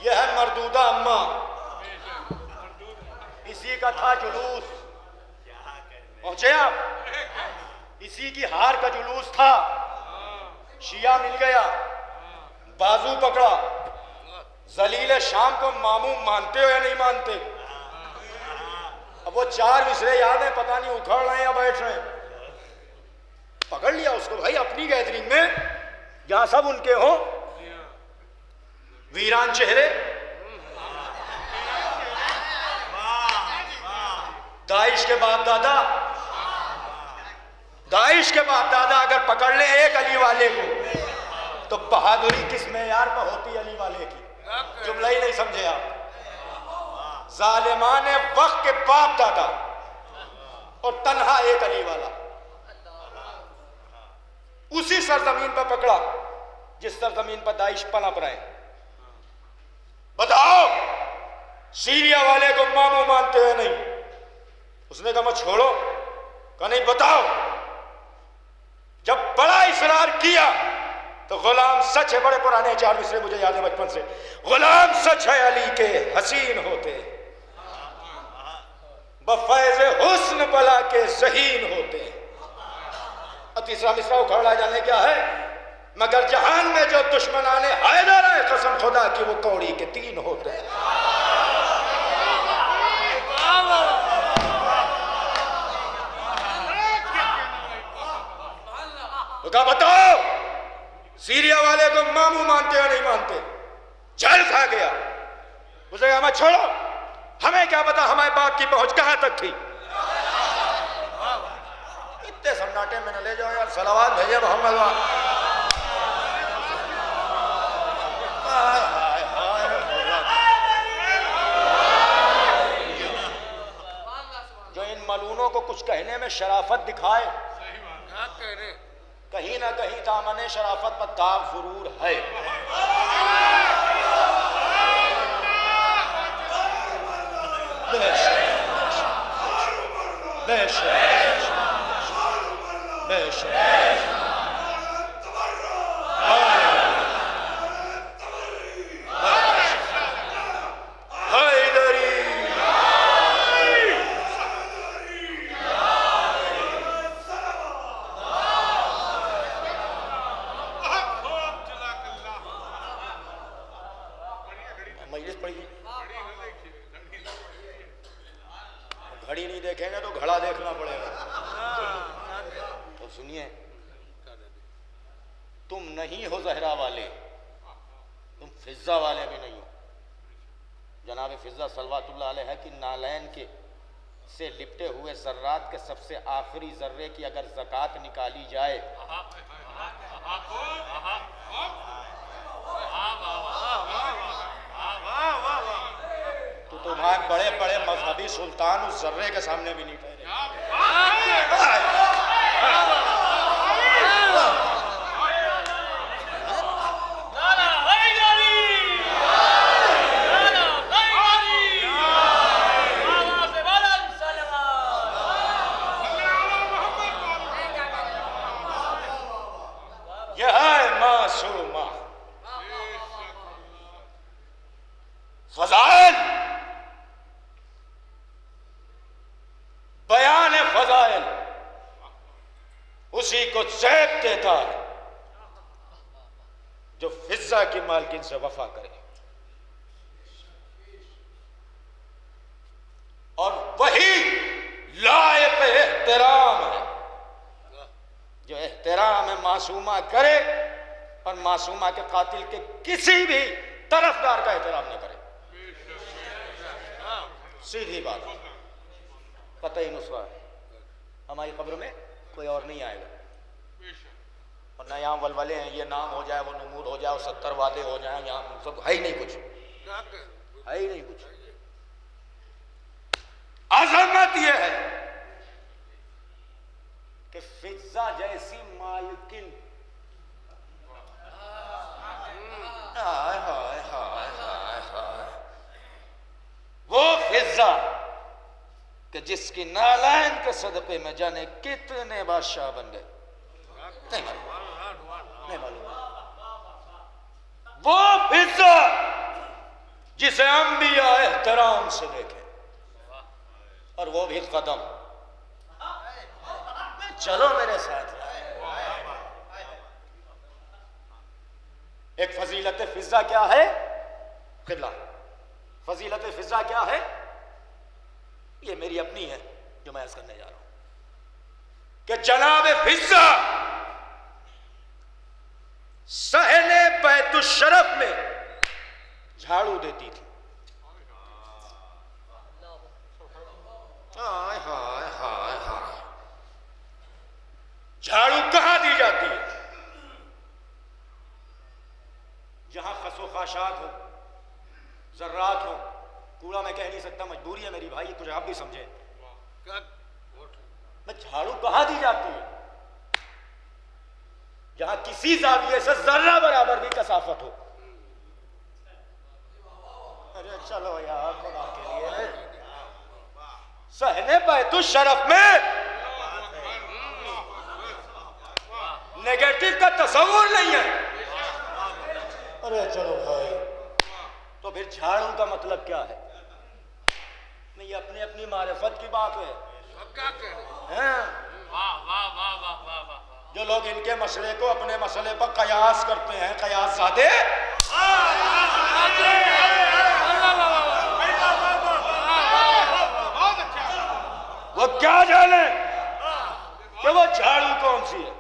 یہ ہے مردودہ اماں، اسی کا تھا جلوس، پہنچے آپ؟ اسی کی ہار کا جلوس تھا، شیعہ مل گیا، بازو پکڑا، ذلیل شام کو ماموں مانتے ہو یا نہیں مانتے؟ اب وہ 4 مصرے یاد ہیں، پتہ نہیں اکھڑ رہے ہیں یا بیٹھ رہے ہیں، پکڑ لیا اس کو بھائی اپنی گیدرنگ میں جہاں سب ان کے ہوں، ویران چہرے، داعش کے باپ دادا اگر پکڑ لیں ایک علی والے کو تو بہادری کس معیار پر ہوتی علی والے کی؟ جملہ ہی نہیں سمجھے آپ۔ ظالمان وقت کے باپ دادا اور تنہا ایک علی والا، اسی سرزمین پر پکڑا جس سرزمین پر داعش پنپ رہے ہیں. بتاؤ سیریا والے کو ماموں مانتے ہیں نہیں؟ اس نے کہا میں چھوڑو. کہا نہیں بتاؤ. جب بڑا اصرار کیا تو غلام سچ ہے. بڑے پرانے 4 مصرے مجھے یاد ہے بچپن سے. غلام سچ ہے علی کے حسین ہوتے، بفیض حسن بلا کے ذہین ہوتے. اور تیسرا مصرا اکھاڑا جانے کیا ہے؟ مگر جہان میں جو دشمنان حیدر ہے قسم خدا کی وہ کوڑی کے 3 ہوتے ہیں. تو کہا بتاؤ سیریا والے کو ماموں مانتے یا نہیں مانتے؟ جھل کھا گیا. اسے کہا میں چھوڑو، ہمیں کیا پتا ہمارے باپ کی پہنچ کہاں تک تھی. اتنے سناٹے میں نہ لے جاؤ یار. صلوات بھیجے محمد جو ان ملونوں کو کچھ کہنے میں شرافت دکھائے، کہیں نہ کہیں دامن شرافت پر داغ ضرور ہے. گھڑی نہیں دیکھیں گے تو گھڑا دیکھنا پڑے گا. تو سنیے، تم نہیں ہو زہرا والے، تم فضہ والے بھی نہیں ہو. جناب فضہ صلوات اللہ علیہ کی نالین کے سے لپٹے ہوئے ذرات کے سب سے آخری ذرے کی اگر زکوٰۃ نکالی جائے تو تمہارے بڑے بڑے مذہبی سلطان اس ذرے کے سامنے بھی نہیں ٹھہرے. یہ ہے معصومہ. فضائل، بیان فضائل اسی کو زیب دیتا ہے جو فضہ کی مالکن سے وفا کرے، اور وہی لائق احترام ہے جو احترام معصومہ کرے اور معصومہ کے قاتل کے کسی بھی طرفدار کا احترام نہ کرے. سیدھی بات، قطعی نسخہ ہے. ہماری قبر میں کوئی اور نہیں آئے گا، اور نہ یہاں ولولے ہیں یہ نام ہو جائے وہ نمود ہو جائے وہ 70 وعدے ہو جائیں. یہاں سب ہے ہی نہیں کچھ، ہے ہی نہیں کچھ. عظمت یہ ہے کہ فضہ جیسی مالکن وہ فضہ کہ جس کی نالین کے صدقے میں جانے کتنے بادشاہ بن گئے نہیں معلوم. وہ فضہ جسے انبیاء احترام سے دیکھے، اور وہ بھی قدم. چلو میرے ساتھ. ایک فضیلت فضہ کیا ہے؟ قبلہ، فضیلت فضہ کیا ہے؟ یہ میری اپنی ہے جو میں عرض کرنے جا رہا ہوں کہ جناب فضہ صحن بیت الشرف میں جھاڑو دیتی تھی. ہائے ہائے ہائے ہائے. جھاڑو کہاں دی جاتی ہے؟ جہاں خس و خاشات ہو، ذرات ہو. کوڑا میں کہہ نہیں سکتا، مجبوری ہے میری بھائی، کچھ آپ بھی سمجھیں. میں جھاڑو کہاں دی جاتی ہے؟ جہاں کسی زاویے سے ذرہ برابر بھی کثافت ہو. ارے چلو یار خدا کے لیے. صحن بیت الشرف میں نیگیٹو کا تصور نہیں ہے. ارے چلو بھائی تو پھر جھاڑو کا مطلب کیا ہے؟ نہیں یہ اپنی اپنی معرفت کی بات ہے. جو لوگ ان کے مسئلے کو اپنے مسئلے پر قیاس کرتے ہیں قیاس زادے وہ کیا جانے کہ وہ جھاڑو کون سی ہے.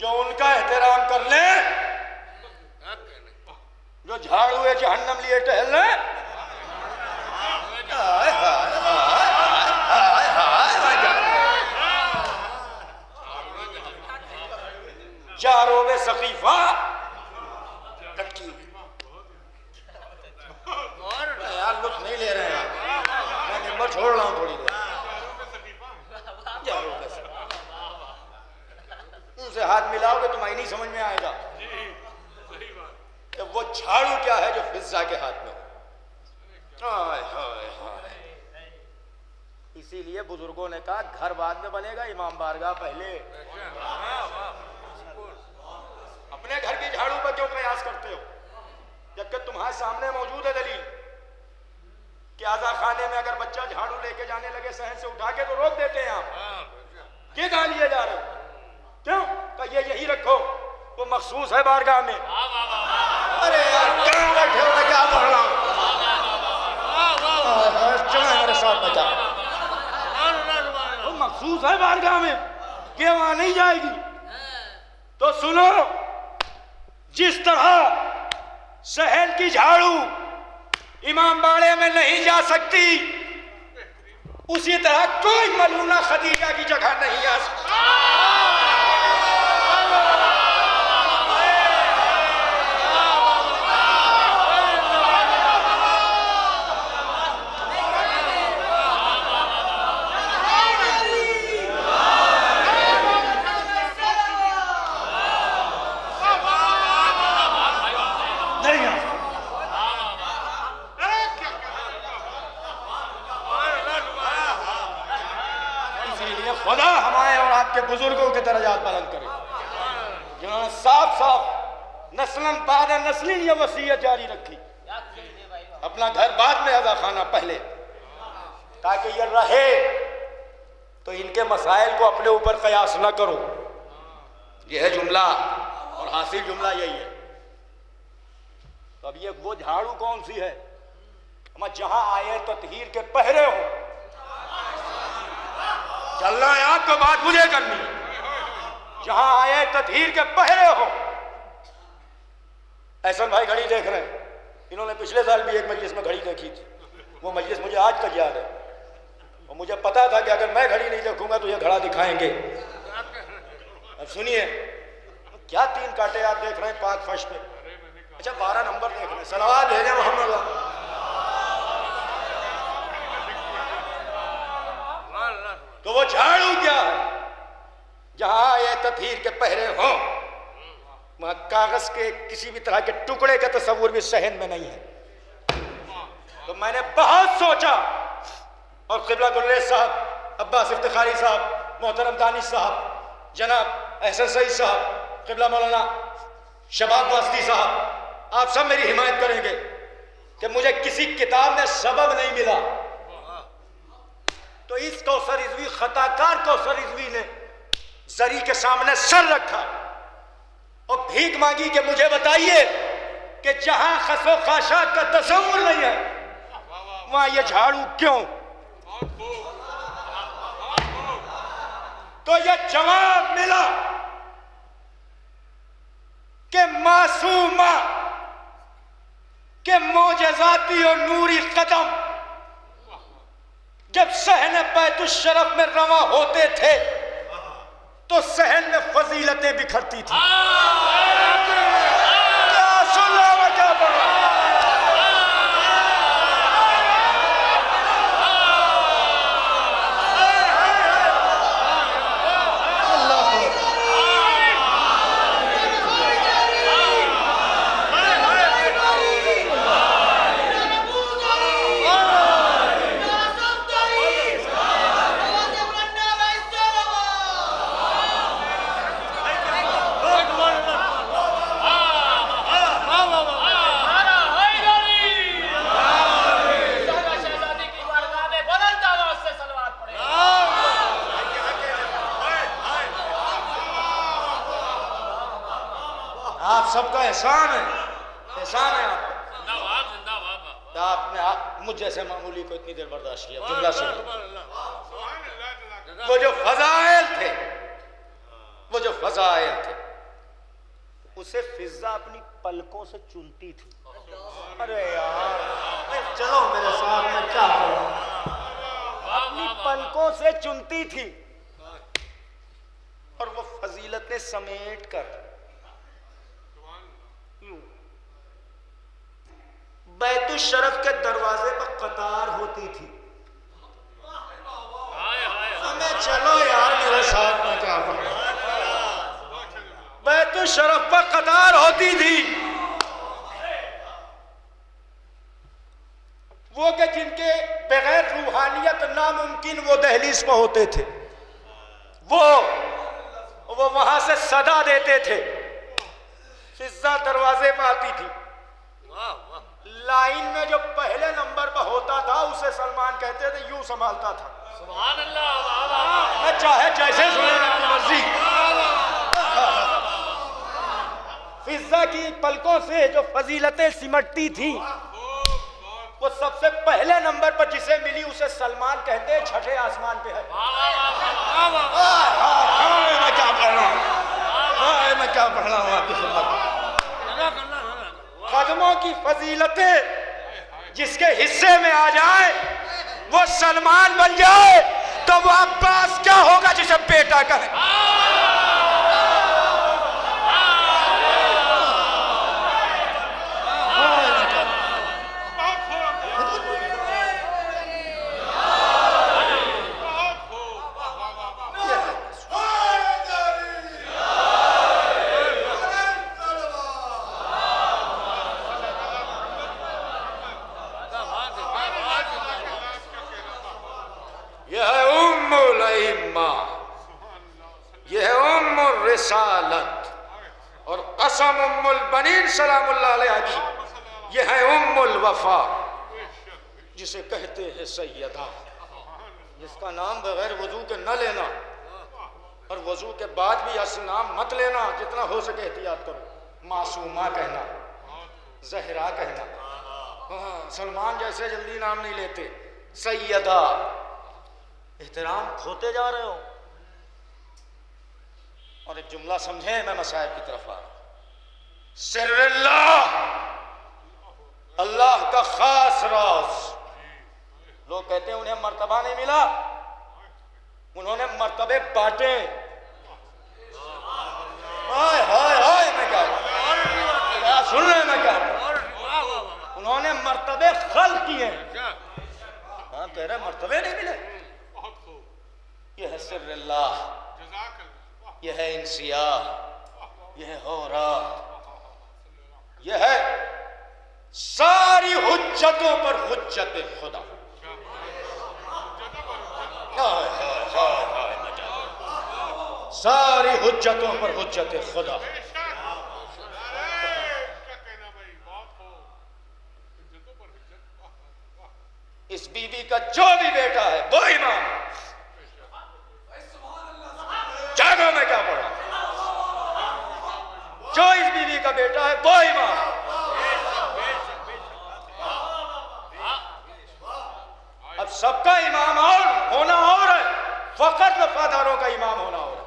جو ان کا احترام کر لیں جو جھاڑو ہے جہنم لیے ٹہل لیں. چاروں میں سقیفہ لٹکی ہوئی. یار لطف نہیں لے رہے ہیں میں نمبر چھوڑ رہا ہوں تھوڑی دیر. ان سے ہاتھ ملاؤ گے تمہیں نہیں سمجھ میں آئے گا کہ وہ جھاڑو کیا ہے جو فضا کے ہاتھ میں. اسی لیے بزرگوں نے کہا گھر بعد میں بنے گا امام بارگاہ پہلے. اپنے گھر کی جھاڑو پر کیوں قیاس کرتے ہو جبکہ تمہارے سامنے موجود ہے دلیل کہ آزا خانے میں اگر بچہ جھاڑو لے کے جانے لگے صحن سے اٹھا کے تو روک دیتے ہیں آپ. یہ کہاں لیے جا رہے ہو؟ کیوں کہ یہ یہی رکھو وہ مخصوص ہے بارگاہ میں. ارے یار کہاں بیٹھے ہو میں کیا پڑھ رہا ہوں. چلو میرے ساتھ بچا وہ مخصوص ہے بارگاہ میں کہ وہاں نہیں جائے گی. تو سنو جس طرح صحن کی جھاڑو امام باڑے میں نہیں جا سکتی اسی طرح کوئی ملونہ خدیجہ کی جگہ نہیں آ سکتی. خدا ہمارے اور آپ کے بزرگوں کے درجات بلند کرے جنہوں نے صاف صاف نسلاً بعد نسلیں یہ وصیت جاری رکھی اپنا گھر بعد میں آزا خانہ پہلے تاکہ یہ رہے تو ان کے مسائل کو اپنے اوپر قیاس نہ کرو. یہ ہے جملہ اور حاصل جملہ یہی ہے. تو اب یہ وہ جھاڑو کون سی ہے جہاں آئے تطہیر کے پہرے ہو. چلنا ہے آپ کو بات مجھے کرنی جہاں آئے تطہیر کے پہرے ہو. احسن بھائی گھڑی دیکھ رہے ہیں انہوں نے پچھلے سال بھی ایک مجلس میں گھڑی دیکھی تھی. وہ مجلس مجھے آج تک یاد ہے اور مجھے پتا تھا کہ اگر میں گھڑی نہیں دیکھوں گا تو یہ گھڑا دکھائیں گے. اب سنیے کیا 3 کانٹے آپ دیکھ رہے ہیں پاک فرش پہ. اچھا 12 نمبر دیکھ رہے ہیں. صلوات بھیجیں محمد. تو وہ جھاڑو کیا ہے جہاں یہ تطہیر کے پہرے ہوں وہاں کاغذ کے کسی بھی طرح کے ٹکڑے کا تصور بھی صحن میں نہیں ہے. تو میں نے بہت سوچا اور قبلہ گلریز صاحب عباس افتخاری صاحب محترم دانش صاحب جناب احسن سعید صاحب قبلہ مولانا شباب واسطی صاحب آپ سب میری حمایت کریں گے کہ مجھے کسی کتاب میں سبب نہیں ملا. تو اس کوثر رضوی خطا کار کوثر رضوی نے زری کے سامنے سر رکھا اور بھیک مانگی کہ مجھے بتائیے کہ جہاں خس و خاشاک کا تصور نہیں ہے وہاں یہ جھاڑو کیوں. تو یہ جواب ملا کہ معصومہ کہ معجزاتی اور نوری قدم جب صحن بیت الشرف میں رواں ہوتے تھے تو صحن میں فضیلتیں بکھرتی تھیں. کیا سن رہا میں کیا پڑھ رہا احسان ہے، احسان ہے آپ کا۔ زندہ باد زندہ باد۔ آپ نے مجھ جیسے معمولی کو اتنی دیر برداشت کیا۔ جملہ سنو، اللہ وہ جو فضائل تھے، وہ جو فضائل تھے، اسے فضا اپنی پلکوں سے چنتی تھی۔ ارے یار چلو میرے ساتھ، میں کیا کروں، اپنی پلکوں سے چنتی تھی اور وہ فضیلتیں سمیٹ کر یوں بیت الشرف کے دروازے پر قطار ہوتی تھی۔ ہمیں چلو یار میرے ساتھ، میں کیا کروں، بیت الشرف پر قطار ہوتی تھی، وہ کہ جن کے بغیر روحانیت ناممکن وہ دہلیز پہ ہوتے تھے، وہ وہاں سے صدا دیتے تھے، فضا دروازے پہ آتی تھی۔ لائن میں جو پہلے نمبر پہ ہوتا تھا اسے سلمان کہتے تھے، یوں سنبھالتا تھا۔ سبحان اللہ، میں چاہے جیسے سنے اپنی مرضی۔ فضا کی پلکوں سے جو فضیلتیں سمٹتی تھی، وہ سب سے پہلے نمبر پر جسے ملی اسے سلمان کہتے ہیں، چھٹے آسمان پہ ہے۔ میں کیا پڑھ رہا ہوں، میں کیا پڑھ رہا ہوں آپ کی خدمت میں۔ قدموں کی فضیلتیں جس کے حصے میں آ جائے وہ سلمان بن جائے تو وہ عباس کیا ہوگا جسے بیٹا کہے۔ یہ ہے ام الرسالت، اور قسم ام البنین سلام اللہ علیہ کی، یہ ہے ام الوفا جسے کہتے ہیں سیدہ، جس کا نام بغیر وضو کے نہ لینا اور وضو کے بعد بھی اصل نام مت لینا، جتنا ہو سکے احتیاط کرو۔ معصومہ کہنا، زہرا کہنا، سلمان جیسے جلدی نام نہیں لیتے۔ سیدہ، احترام کھوتے جا رہے ہو۔ اور ایک جملہ سمجھیں، میں مسائل کی طرف آ رہا ہوں۔ سر اللہ، اللہ کا خاص راز۔ لوگ کہتے ہیں انہیں مرتبہ نہیں ملا، انہوں نے مرتبے بانٹے۔ ہائے ہائے ہائے، میں کیا سن رہے ہیں، میں کیا انہوں نے مرتبے خلق کیے۔ ہاں کہہ رہے مرتبے نہیں ملے۔ یہ ہے سر اللہ، یہ ہے انسیاء، یہ ہے ہورا، یہ ہے ساری حجتوں پر حجت خدا۔ ساری حجتوں پر حجت خدا۔ اس بی بی کا جو بھی بیٹا ہے وہ امام۔ جاگو میں کیا پڑھا، جو اس بیوی کا بیٹا ہے وہ امام۔ اب سب کا امام اور ہونا اور ہے، فقط وفاداروں کا امام ہونا اور ہے۔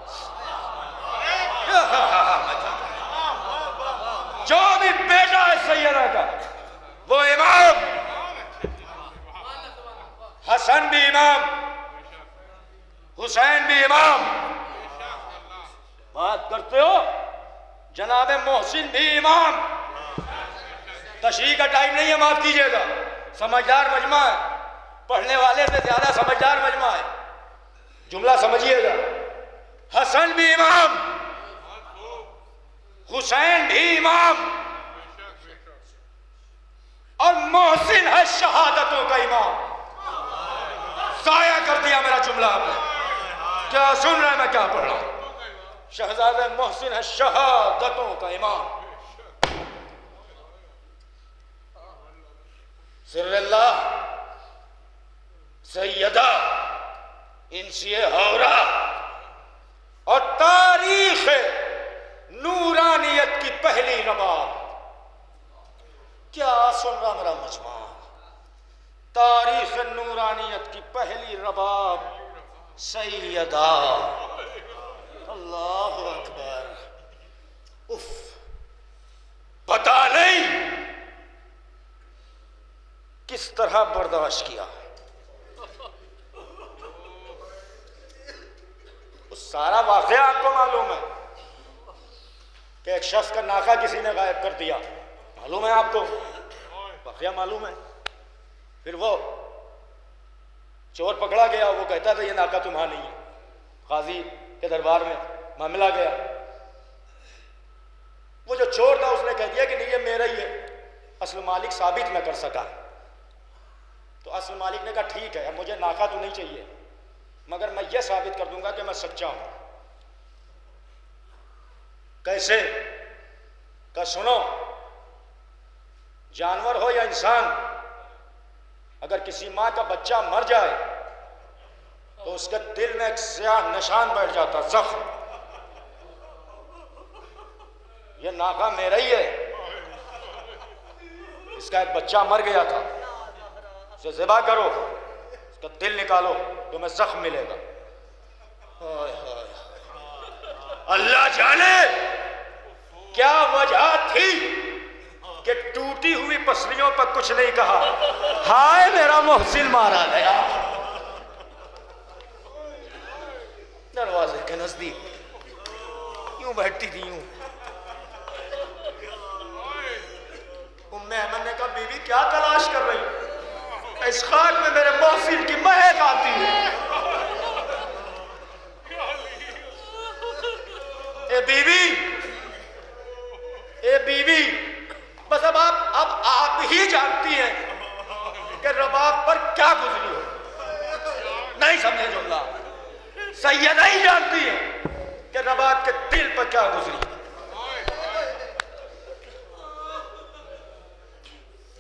جو بھی بیٹا ہے سیدہ کا وہ امام۔ حسن بھی امام، حسین بھی امام۔ بات کرتے ہو، جناب محسن بھی امام۔ تشریح کا ٹائم نہیں ہے، معاف کیجئے گا، سمجھدار مجمع ہے، پڑھنے والے سے زیادہ سمجھدار مجمع ہے، جملہ سمجھیے گا۔ حسن بھی امام، حسین بھی امام، اور محسن ہے شہادتوں کا امام۔ ضائع کر دیا میرا جملہ آپ نے، کیا سن رہے ہیں میں کیا پڑھ رہا ہوں؟ شہزادہ محسن ہے شہادتوں کا امام۔ سر اللہ، سیدہ، انسی ہورا، اور تاریخ نورانیت کی پہلی رباب۔ نورانیت کی پہلی رباب سیدہ. اللہ اکبر. اف، پتہ نہیں کس طرح برداشت کیا. اس سارا واقعہ آپ کو معلوم ہے کہ ایک شخص کا ناکہ کسی نے غائب کر دیا، معلوم ہے آپ کو، واقعہ معلوم ہے. پھر وہ چور پکڑا گیا، وہ کہتا تھا یہ ناکہ تمہارا نہیں ہے. قاضی کے دربار میں معاملہ گیا. وہ جو چور تھا اس نے کہہ دیا کہ نہیں یہ میرا ہی ہے، اصل مالک ثابت نہ کر سکا. تو اصل مالک نے کہا ٹھیک ہے، اب مجھے ناکہ تو نہیں چاہیے، مگر میں یہ ثابت کر دوں گا کہ میں سچا ہوں. کیسے؟ کہ سنو، جانور ہو یا انسان، اگر کسی ماں کا بچہ مر جائے تو اس کے دل میں ایک سیاہ نشان بیٹھ جاتا، زخم. یہ ناکہ میرا ہی ہے، اس کا ایک بچہ مر گیا تھا، اسے ذبح کرو، اس کا دل نکالو، تمہیں زخم ملے گا. اللہ جانے کیا وجہ تھی کہ ٹوٹی ہوئی پسلیوں پر کچھ نہیں کہا. ہائے میرا محسن مارا گیا. دروازے کے نزدیک یوں بیٹھتی تھی، یوں. ام ایمن نے کہا بیوی کیا تلاش کر رہی؟ اس خاک میں میرے محسن کی مہک آتی ہے. اے بیوی، بس اب آپ ہی جانتی ہیں کہ رباب پر کیا گزری ہو. نہیں سمجھے جملہ؟ سیدہ ہی جانتی ہے کہ رباب کے دل پر کیا گزری.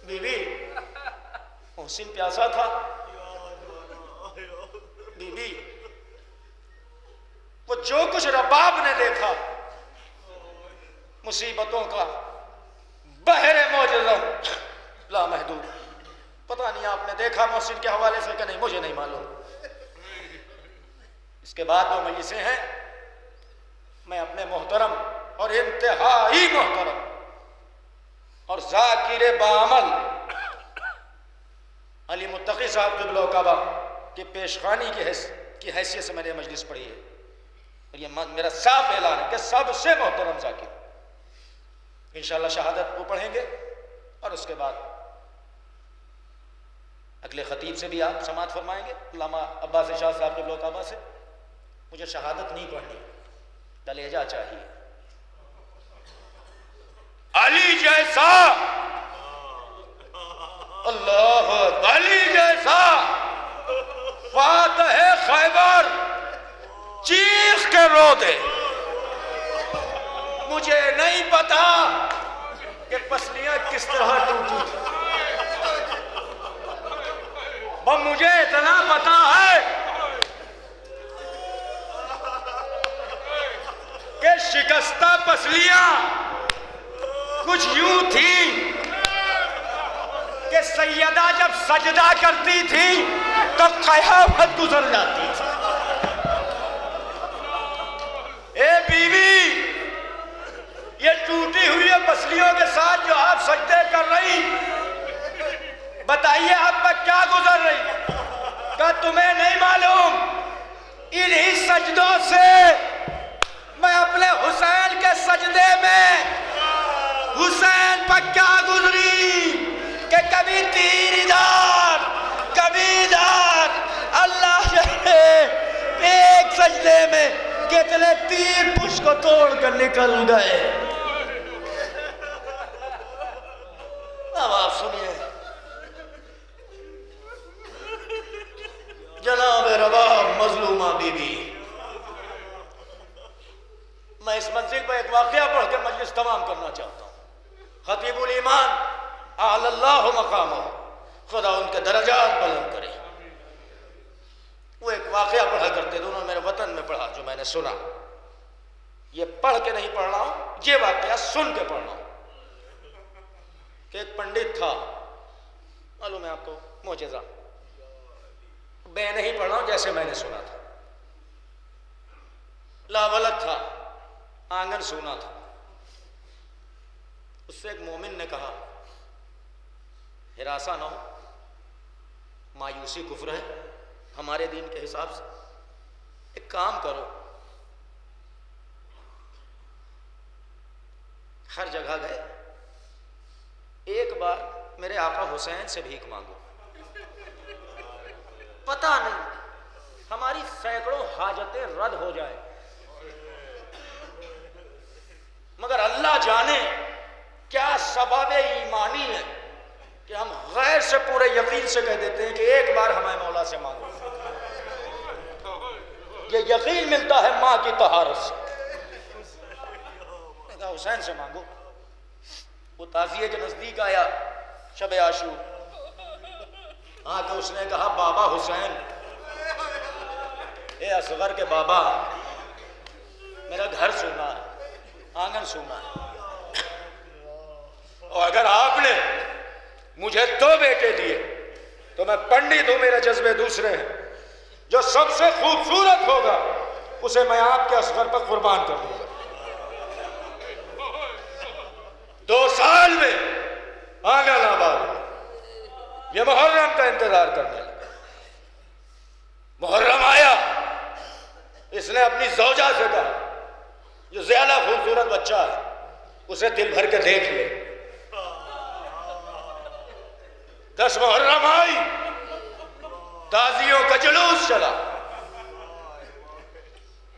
بیوی، محسن پیاسا تھا. بیوی، وہ جو کچھ رباب نے دیکھا، مصیبتوں کا بحر معجزہ لامحدود. پتہ نہیں آپ نے دیکھا محسن کے حوالے سے کہ نہیں، مجھے نہیں معلوم. اس کے بعد وہ مجلسیں ہیں. میں اپنے محترم اور انتہائی محترم اور ذاکر بعمل علی متقی صاحب قبلہ کعبہ کی پیشخوانی کی حیثیت سے میں نے مجلس پڑھی ہے، اور یہ میرا صاف اعلان ہے کہ سب سے محترم ذاکر. انشاءاللہ شہادت وہ پڑھیں گے، اور اس کے بعد اگلے خطیب سے بھی آپ سماعت فرمائیں گے، علامہ عباس شاہ صاحب قبلہ کعبہ سے. مجھے شہادت نہیں پڑھنی، دلیجہ چاہیے. علی جیسا، اللہ علی جیسا فاتح خیبر چیخ کے رو دے. مجھے نہیں پتا کہ پسلیاں کس طرح ٹوٹی تھی، مجھے اتنا پتا ہے کہ شکستہ پسلیاں کچھ یوں تھی کہ سیدہ جب سجدہ کرتی تھی تو قیامت گزر جاتی تھی. اے بیوی، یہ ٹوٹی ہوئی پسلیوں کے ساتھ جو آپ سجدے کر رہی، بتائیے آپ پر کیا گزر رہی؟ کہ تمہیں نہیں معلوم انہی سجدوں سے میں اپنے حسین کے سجدے میں حسین پر کیا گزری کہ کبھی تیر ادھر کبھی ادھر. اللہ جانے ایک سجدے میں کتنے تیر پش کو توڑ کر نکل گئے. اب آپ سنیے جناب رباب مظلومہ بی بی. میں اس منزل پر ایک واقعہ پڑھ کے مجلس تمام کرنا چاہتا ہوں. خطیب الایمان اعلی اللہ مقامہ، خدا ان کے درجات بلند کرے. وہ ایک واقعہ پڑھا کرتے تھے، انہوں نے میرے وطن میں پڑھا، جو میں نے سنا. یہ پڑھ کے نہیں پڑھ رہا ہوں، یہ واقعہ سن کے پڑھ رہا ہوں. کہ ایک پنڈت تھا، معلوم ہے آپ کو، معجزہ. میں نہیں پڑھ رہا ہوں، جیسے میں نے سنا تھا، لاولد تھا، آنگن سونا تھا۔ اس سے ایک مومن نے کہا ہراساں نہ ہو، مایوسی کفر ہے ہمارے دین کے حساب سے، ایک کام کرو، ہر جگہ گئے، ایک بار میرے آقا حسین سے بھیک مانگو، پتہ نہیں ہماری سینکڑوں حاجتیں رد ہو جائیں، مگر اللہ جانے کیا سبب ایمانی ہے کہ ہم غیر سے پورے یقین سے کہہ دیتے ہیں کہ ایک بار ہمیں مولا سے مانگو۔ یہ یقین ملتا ہے ماں کی طہارت سے۔ میں کہا حسین سے مانگو۔ وہ تعزیے کے نزدیک آیا شب عاشور، آ کے اس نے کہا بابا حسین، اے اصغر کے بابا، میرا گھر سونا ہے، آنگن سونا ہے، اور اگر آپ نے مجھے 2 بیٹے دیے تو میں پنڈت ہوں، میرے جذبے دوسرے ہیں، جو سب سے خوبصورت ہوگا اسے میں آپ کے اصغر پر قربان کر دوں گا۔ 2 سال میں آنگن آباد ہوا۔ یہ محرم کا انتظار کرنے لگا۔ محرم آیا، اس نے اپنی زوجہ سے کہا جو زیادہ خوبصورت بچہ ہے اسے دل بھر کے دیکھ لے۔ 10 محرم آئی، تازیوں کا جلوس چلا،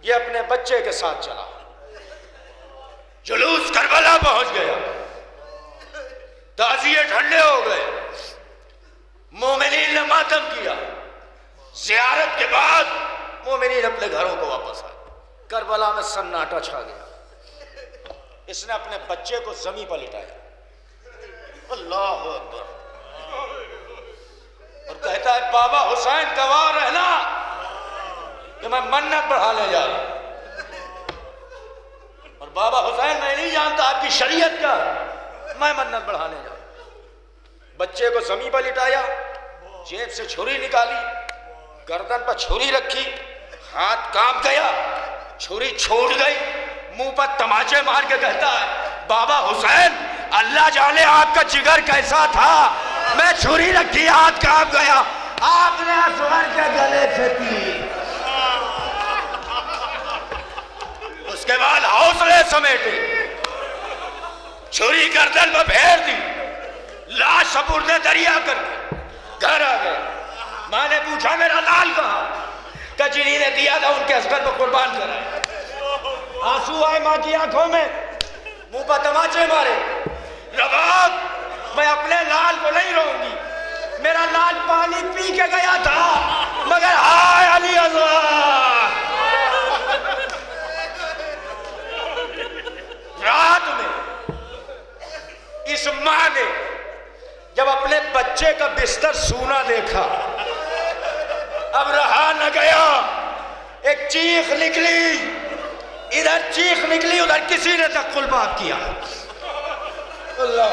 یہ اپنے بچے کے ساتھ چلا، جلوس کربلا پہنچ گیا، تازیے ٹھنڈے ہو گئے، مومنین نے ماتم کیا، زیارت کے بعد مومنین اپنے گھروں کو واپس آئے، کربلا میں سناٹا چھا گیا۔ اس نے اپنے بچے کو زمین پر لٹایا، اللہ اکبر، اور کہتا ہے بابا حسین گواہ رہنا کہ میں منت بڑھانے جا رہا ہوں، اور بابا حسین میں نہیں جانتا آپ کی شریعت کا، میں منت بڑھانے جا رہا ہوں۔ بچے کو زمین پر لٹایا، جیب سے چھری نکالی، گردن پر چھری رکھی، ہاتھ کانپ گیا، چھری چھوٹ گئی، منہ پر تماچے مار کے کہتا ہے بابا حسین اللہ جانے آپ کا جگر کیسا تھا، میں چھری رکھی ہاتھ کانپ گیا، آپ نے اصغر کے گلے سے تیر۔ اس کے بعد حوصلے سمیٹے، چھری گردن پر پھیر دی، لاش سپرد دریا کر کے گھر آ گئے۔ ماں نے پوچھا میرا لال کہاں؟ کہ جنہی نے دیا تھا ان کے اصغر کو قربان کرا۔ آنسو آئے ماں کی آنکھوں میں، منہ پر تماچے مارے، رباب میں اپنے لال کو نہیں رہوں گی، میرا لال پانی پی کے گیا تھا مگر ہائے علی اصغر۔ رات میں اس ماں نے جب اپنے بچے کا بستر سونا دیکھا، اب رہا نہ گیا، ایک چیخ نکلی، ادھر چیخ نکلی، ادھر کسی نے تقل باب کیا۔ اللہ،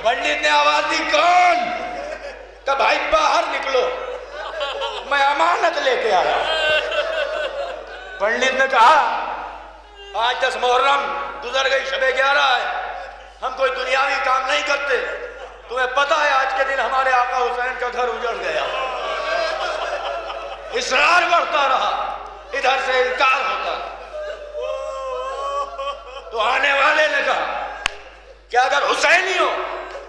پنڈت نے آواز دی کون؟ کہ بھائی باہر نکلو، میں امانت لے کے آیا۔ پنڈت نے کہا آج 10 محرم گزر گئی، شب 11 ہے، ہم کوئی دنیاوی کام نہیں کرتے، تمہیں پتہ ہے آج کے دن ہمارے آقا حسین کا گھر اجڑ گیا۔ اصرار بڑھتا رہا، ادھر سے انکار ہوتا رہا، تو آنے والے نے کہا کہ اگر حسینی ہو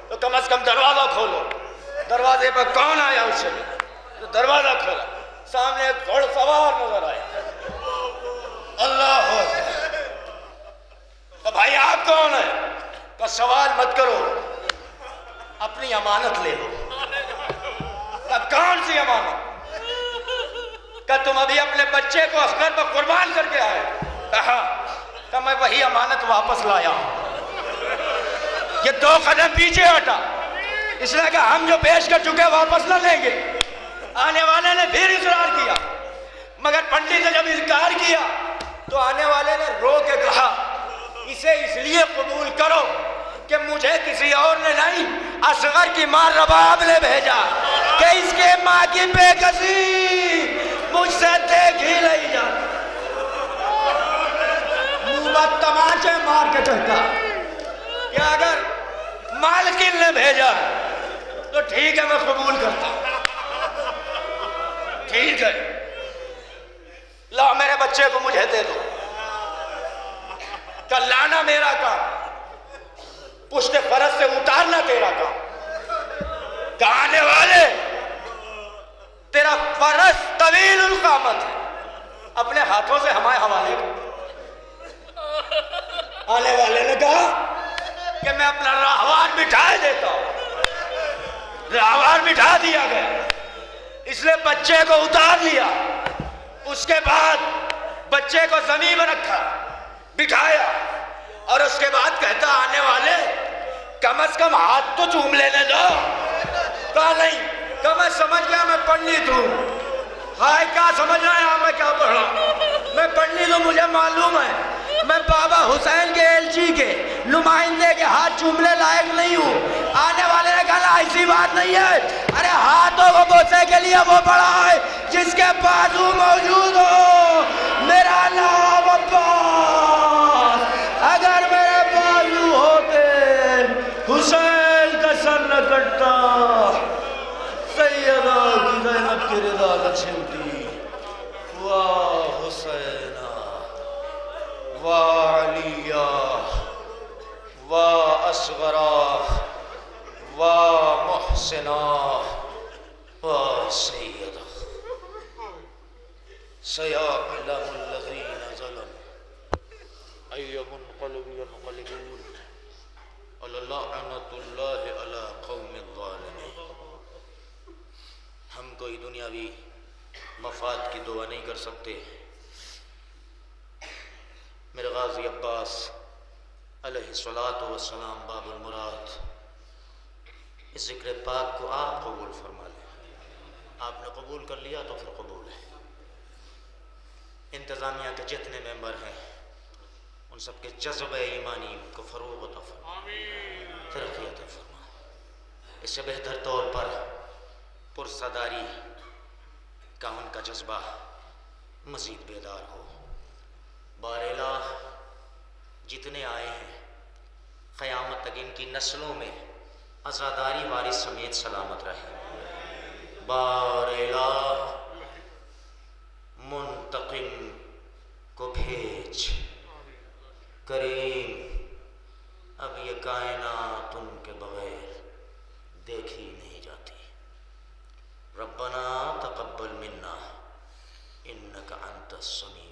تو کم از کم دروازہ کھولو۔ دروازے پر کون آیا اس سے؟ تو دروازہ کھولا، سامنے ایک گھوڑ سوار نظر آیا۔ اللہ اکبر، تو بھائی آپ کون ہیں؟ کہ سوال مت کرو، اپنی امانت لے لو۔ کہ کون سی امانت؟ کہ تم ابھی اپنے بچے کو اصغر پر قربان کر کے آئے؟ کہا کہ میں وہی امانت واپس لایا ہوں۔ یہ 2 قدم پیچھے ہٹا، اس لیے کہ ہم جو پیش کر چکے واپس نہ لیں گے۔ آنے والے نے پھر اصرار کیا، مگر پنڈت نے جب انکار کیا تو آنے والے نے رو کے کہا اسے اس لیے قبول کرو کہ مجھے کسی اور نے نہیں، اصغر کی ماں رباب نے بھیجا۔ کہ اس کے ماں کی بے کسی مجھ سے دیکھ ہی نہیں جاتی۔ نوبت تماچے مار کے کہتا کہ اگر مالکن نے بھیجا تو ٹھیک ہے میں قبول کرتا ہوں، ٹھیک ہے، لا میرے بچے کو مجھے دے دو، کہ لانا میرا کام، پشت فرس سے اتارنا تیرا کام، کہ آنے والے تیرا فرس طویل القامت ہے، اپنے ہاتھوں سے ہمارے حوالے کر۔ آنے والے نے کہا کہ میں اپنا راہوار بٹھا دیتا ہوں، راہوار بٹھا دیا گیا، اس نے بچے کو اتار لیا، اس کے بعد بچے کو زمین میں رکھا، بٹھایا، اور اس کے بعد کہتا آنے والے کم از کم ہاتھ تو چوم لینے دو۔ کہا نہیں، کہ میں سمجھ گیا میں پنڈت ہوں۔ ہائے کیا سمجھ رہا ہے آپ میں کیا پڑھ رہا ہوں؟ میں پنڈت ہوں، مجھے معلوم ہے میں بابا حسین کے ایلچی کے نمائندے کے ہاتھ چومنے لائق نہیں ہوں۔ آنے والے نے کہا ایسی بات نہیں ہے، ارے ہاتھوں کو بوسے کے لیے وہ بڑا ہے جس کے بازو موجود ہو۔ میرا نام عباس، اگر میرے بازو ہوتے حسین کا سر نہ کٹتا، سیدہ کی زینب کی رضا نہ چھنتی۔ واہ حسینہ، واہ علیہ، واہ اصغرہ، واہ محسنہ، واہ سیدہ، سیعلم الذین ظلموا ای منقلب ینقلبون ولعنۃ اللہ علی قوم الظالمین۔ ہم کوئی دنیاوی مفاد کی دعا نہیں کر سکتے۔ میرے غازی عباس علیہ الصلوۃ والسلام باب المراد، اس ذکر پاک کو آپ قبول فرما لیں۔ آپ نے قبول کر لیا تو پھر قبول ہے۔ انتظامیہ کے جتنے ممبر ہیں ان سب کے جذبہ ایمانی کو فروغ عطا فرما، ترقی عطا فرما۔ اس سے بہتر طور پر پرصداری کا ان کا جذبہ مزید بیدار ہو۔ بار الہ جتنے آئے ہیں قیامت تک ان کی نسلوں میں عزاداری وارث سمیت سلامت رہے۔ بار الہ منتقم کو بھیج، کریم اب یہ کائنات ان کے بغیر دیکھی نہیں جاتی۔ ربنا تقبل منا انک انت السمیع